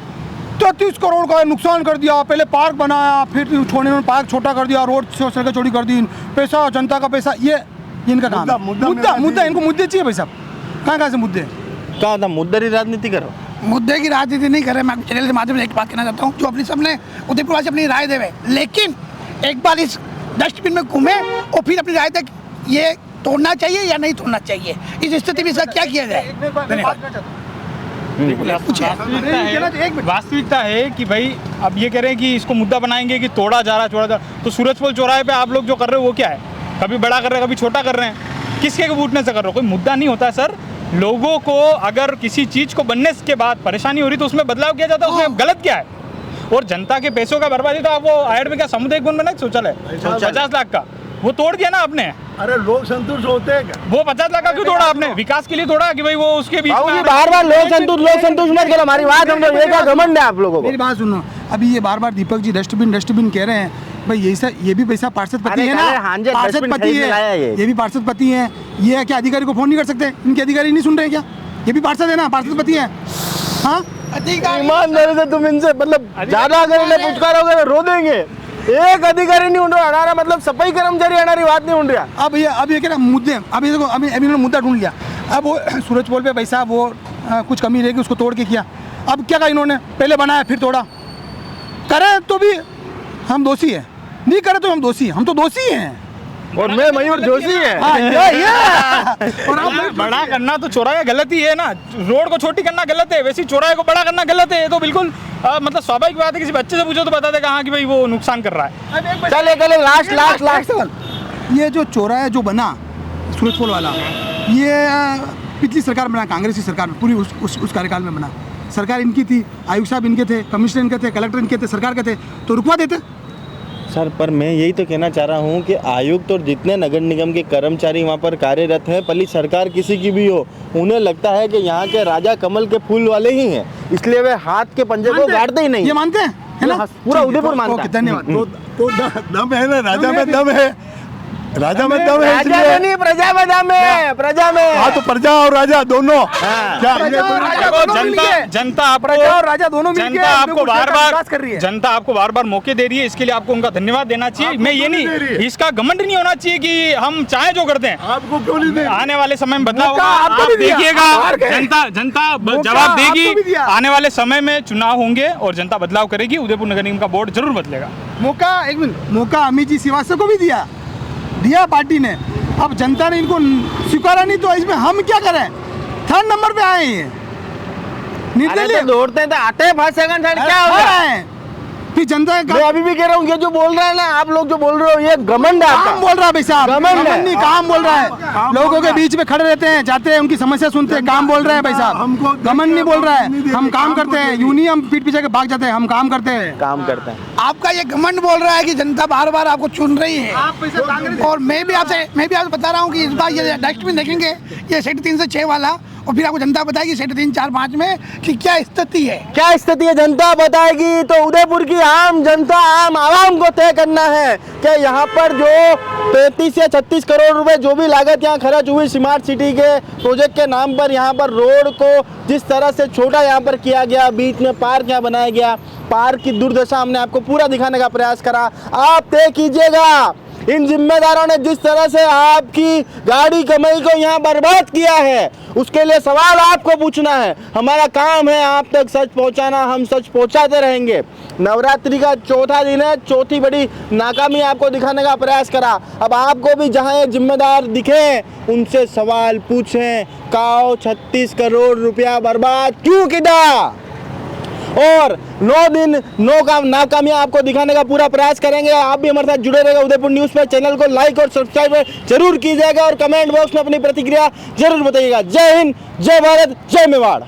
Speaker 4: 33 करोड़ का नुकसान कर दिया, पहले पार्क बनाया, फिर छोड़ने में पार्क छोटा कर दिया, रोड सड़कें चौड़ी कर दी, पैसा जनता का पैसा, ये इनका काम है। मुद्दा इनको मुद्दे चाहिए भाई साहब, कहाँ से मुद्दे,
Speaker 2: कहा था मुद्दे राजनीति करो,
Speaker 5: मुद्दे की राजनीति नहीं कर रहे। मैं चैनल के माध्यम से एक बात कहना चाहता हूँ, जो अपनी सबने उदयपुर वासी अपनी राय देवे, लेकिन एक बार इस डस्टबिन में घूमे और फिर अपनी राय तक ये तोड़ना चाहिए या नहीं तोड़ना चाहिए, इस स्थिति में इसका क्या किया जाए।
Speaker 1: वास्तविकता है कि भाई अब ये कह रहे हैं कि इसको मुद्दा बनाएंगे कि तोड़ा जा रहा, तो सूरजपोल चौराहे पे आप लोग जो कर रहे हो वो क्या है, कभी बड़ा कर रहे हैं कभी छोटा कर रहे हैं, किसके बूटने से कर रहे हो, कोई मुद्दा नहीं होता है सर। लोगों को अगर किसी चीज़ को बनने के बाद परेशानी हो रही तो उसमें बदलाव किया जाता है, उसमें गलत क्या है। और जनता के पैसों का बर्बादी, तो आप वो आयड में क्या सामुदायिक भवन बना शौचालय 50 लाख का, वो तोड़ दिया ना आपने।
Speaker 3: अरे लोग संतुष्ट होते हैं क्या?
Speaker 1: वो 50 लाख का क्यों तोड़ा आपने, विकास के लिए तोड़ा कि भाई वो उसके बीच में
Speaker 2: बार लोग संतुष्ट मत करो, हमारी बात समझो, ये क्या घमंड है आप लोगों को।
Speaker 4: मेरी बात सुनो, अभी ये बार दीपक जी डस्टबिन कह रहे हैं भाई, ये भी पैसा पार्षद पति है ना, पार्षद पति है, ये भी पार्षद पति है। ये क्या अधिकारी को फोन नहीं कर सकते, इनके अधिकारी नहीं सुन रहे क्या, ये भी पार्षद है ना, पार्षद पति है। हाँ,
Speaker 2: ईमानदारी से तुम इनसे मतलब ज्यादा अगर इन्हें पुचकारोगे तो रो देंगे। एक अधिकारी नहीं उड़ रहा, हमारा मतलब सफाई कर्मचारी हमारी बात नहीं उड़ रहा।
Speaker 4: अब ये क्या मुद्दे, अभी देखो अभी इन्होंने मुद्दा ढूंढ लिया। अब वो सूरजपोल पे भाई साहब वो कुछ कमी रहेगी उसको तोड़ के किया। अब क्या कहा इन्होंने, पहले बनाया फिर तोड़ा, करे तो भी हम दोषी है, नहीं करे तो हम दोषी, हम तो दोषी हैं।
Speaker 2: और मैं मयूर जोशी है।
Speaker 4: और आप
Speaker 1: बड़ा करना तो चौराहा गलत ही है ना, रोड को छोटी करना गलत है, वैसे ही चौराहे को बड़ा करना गलत है। ये तो बिल्कुल मतलब स्वाभाविक बात है, किसी बच्चे से पूछो तो बता देगा हाँ कि भाई वो नुकसान कर रहा है।
Speaker 2: चले चले लास्ट लास्ट लास्ट
Speaker 4: ये जो चौराहा जो बना सूरजपोल वाला, ये पिछली सरकार बना, कांग्रेस की सरकार में, पूरी उस कार्यकाल में बना। सरकार इनकी थी, आयुक्त साहब इनके थे, कमिश्नर इनके थे, कलेक्टर इनके थे, सरकार के थे, तो रुकवा देते।
Speaker 2: सर पर मैं यही तो कहना चाह रहा हूँ कि आयुक्त और जितने नगर निगम के कर्मचारी वहाँ पर कार्यरत हैं, भली सरकार किसी की भी हो, उन्हें लगता है कि यहाँ के राजा कमल के फूल वाले ही हैं, इसलिए वे हाथ के पंजे को गाड़ते ही नहीं।
Speaker 4: ये मानते हैं, है ना?
Speaker 2: पूरा उदयपुर मानता है।
Speaker 4: धन्यवाद।
Speaker 3: तो दम है ना, राजा में दम है, राजा में दम है,
Speaker 2: राजा में नहीं, प्रजा में दम है, प्रजा में।
Speaker 3: हाँ तो प्रजा और राजा दोनों क्या
Speaker 4: प्रजा और राजा
Speaker 1: देखो,
Speaker 4: दोनों मिलके,
Speaker 1: जनता
Speaker 4: प्रजा और राजा दोनों मिलके
Speaker 1: जनता आपको बार
Speaker 4: विकास कर रही
Speaker 1: बार
Speaker 4: है।
Speaker 1: जनता आपको बार बार मौके दे रही है, इसके लिए आपको उनका धन्यवाद देना चाहिए। मैं ये
Speaker 3: क्यों नहीं दे रही
Speaker 1: नहीं,
Speaker 3: है?
Speaker 1: इसका घमंड नहीं होना चाहिए कि हम चाहे जो करते हैं।
Speaker 3: आपको क्यों नहीं दे?
Speaker 1: आने वाले समय में बदलाव
Speaker 4: मौका
Speaker 1: होगा,
Speaker 4: आपको
Speaker 1: आप
Speaker 4: भी दिया,
Speaker 1: देखिएगा,
Speaker 4: हार गए।
Speaker 1: जनता
Speaker 4: मौका
Speaker 1: जवाब
Speaker 4: आपको भी
Speaker 1: देगी।
Speaker 4: दिया।
Speaker 1: आने वाले समय में चुनाव होंगे और जनता बदलाव करेगी, उदयपुर नगर निगम का बोर्ड जरूर बदलेगा।
Speaker 4: मौका, एक मिनट, मौका अमित जी श्रीवास्तव को भी दिया पार्टी ने। अब जनता ने इनको स्वीकारा नहीं, तो इसमें हम क्या करें? 3rd नंबर पे आए हैं, निर्णय
Speaker 2: अरे
Speaker 4: लिए
Speaker 2: तो दौड़ते हैं तो आते हैं 5 सेकंड साइड, क्या हो
Speaker 4: हार
Speaker 2: गया?
Speaker 4: आए हैं। फिर जनता
Speaker 2: मैं
Speaker 4: का
Speaker 2: अभी भी कह रहा हूँ, ये जो बोल रहा है ना, आप लोग जो बोल रहे हो, ये घमंड है
Speaker 4: काम
Speaker 2: आपका।
Speaker 4: बोल रहा है भाई साहब,
Speaker 2: घमंड है।
Speaker 4: घमंड नहीं, काम बोल रहा है। लोगों के बीच में खड़े रहते हैं, जाते हैं, उनकी समस्या सुनते हैं, काम बोल रहे हैं भाई साहब।
Speaker 3: हमको
Speaker 4: घमंड नहीं बोल रहा है,
Speaker 3: नहीं दे
Speaker 4: हम
Speaker 3: रहे,
Speaker 4: काम
Speaker 3: काम
Speaker 4: करते
Speaker 3: को
Speaker 4: हैं,
Speaker 3: दे
Speaker 4: यूं नहीं हम पीठ पीछे के भाग जाते हैं, हम काम करते हैं।
Speaker 2: काम करते हैं।
Speaker 5: आपका ये घमंड बोल रहा है कि जनता बार बार आपको चुन रही है। और मैं भी आपसे बता रहा हूँ कि इस बार ये डस्टबिन देखेंगे, ये 3.5 से 6 वाला, और फिर आपको जनता बताएगी 3.5, 4, 5 में कि क्या स्थिति है।
Speaker 2: क्या स्थिति है जनता बताएगी, तो उदयपुर की आम जनता, आम आवाम को तय करना है कि यहाँ पर जो 35 या 36 करोड़ रुपए जो भी लागत यहाँ खर्च हुई स्मार्ट सिटी के प्रोजेक्ट के नाम पर, यहाँ पर रोड को जिस तरह से छोटा यहाँ पर किया गया, बीच में पार्क यहाँ बनाया गया, पार्क की दुर्दशा हमने आपको पूरा दिखाने का प्रयास करा। आप तय कीजिएगा, इन जिम्मेदारों ने जिस तरह से आपकी गाड़ी कमाई को यहाँ बर्बाद किया है, उसके लिए सवाल आपको पूछना है। हमारा काम है आप तक सच पहुँचाना, हम सच पहुँचाते रहेंगे। नवरात्रि का 4था दिन है, 4थी बड़ी नाकामी आपको दिखाने का प्रयास करा। अब आपको भी जहाँ ये जिम्मेदार दिखे, उनसे सवाल पूछें, काओ 36 करोड़ रुपया बर्बाद क्यों किया? और 9 दिन 9 का नाकामी आपको दिखाने का पूरा प्रयास करेंगे। आप भी हमारे साथ जुड़े रहेगा उदयपुर न्यूज़ पे। चैनल को लाइक और सब्सक्राइब जरूर कीजिएगा और कमेंट बॉक्स में अपनी प्रतिक्रिया जरूर बताइएगा। जय हिंद, जय भारत, जय मेवाड़।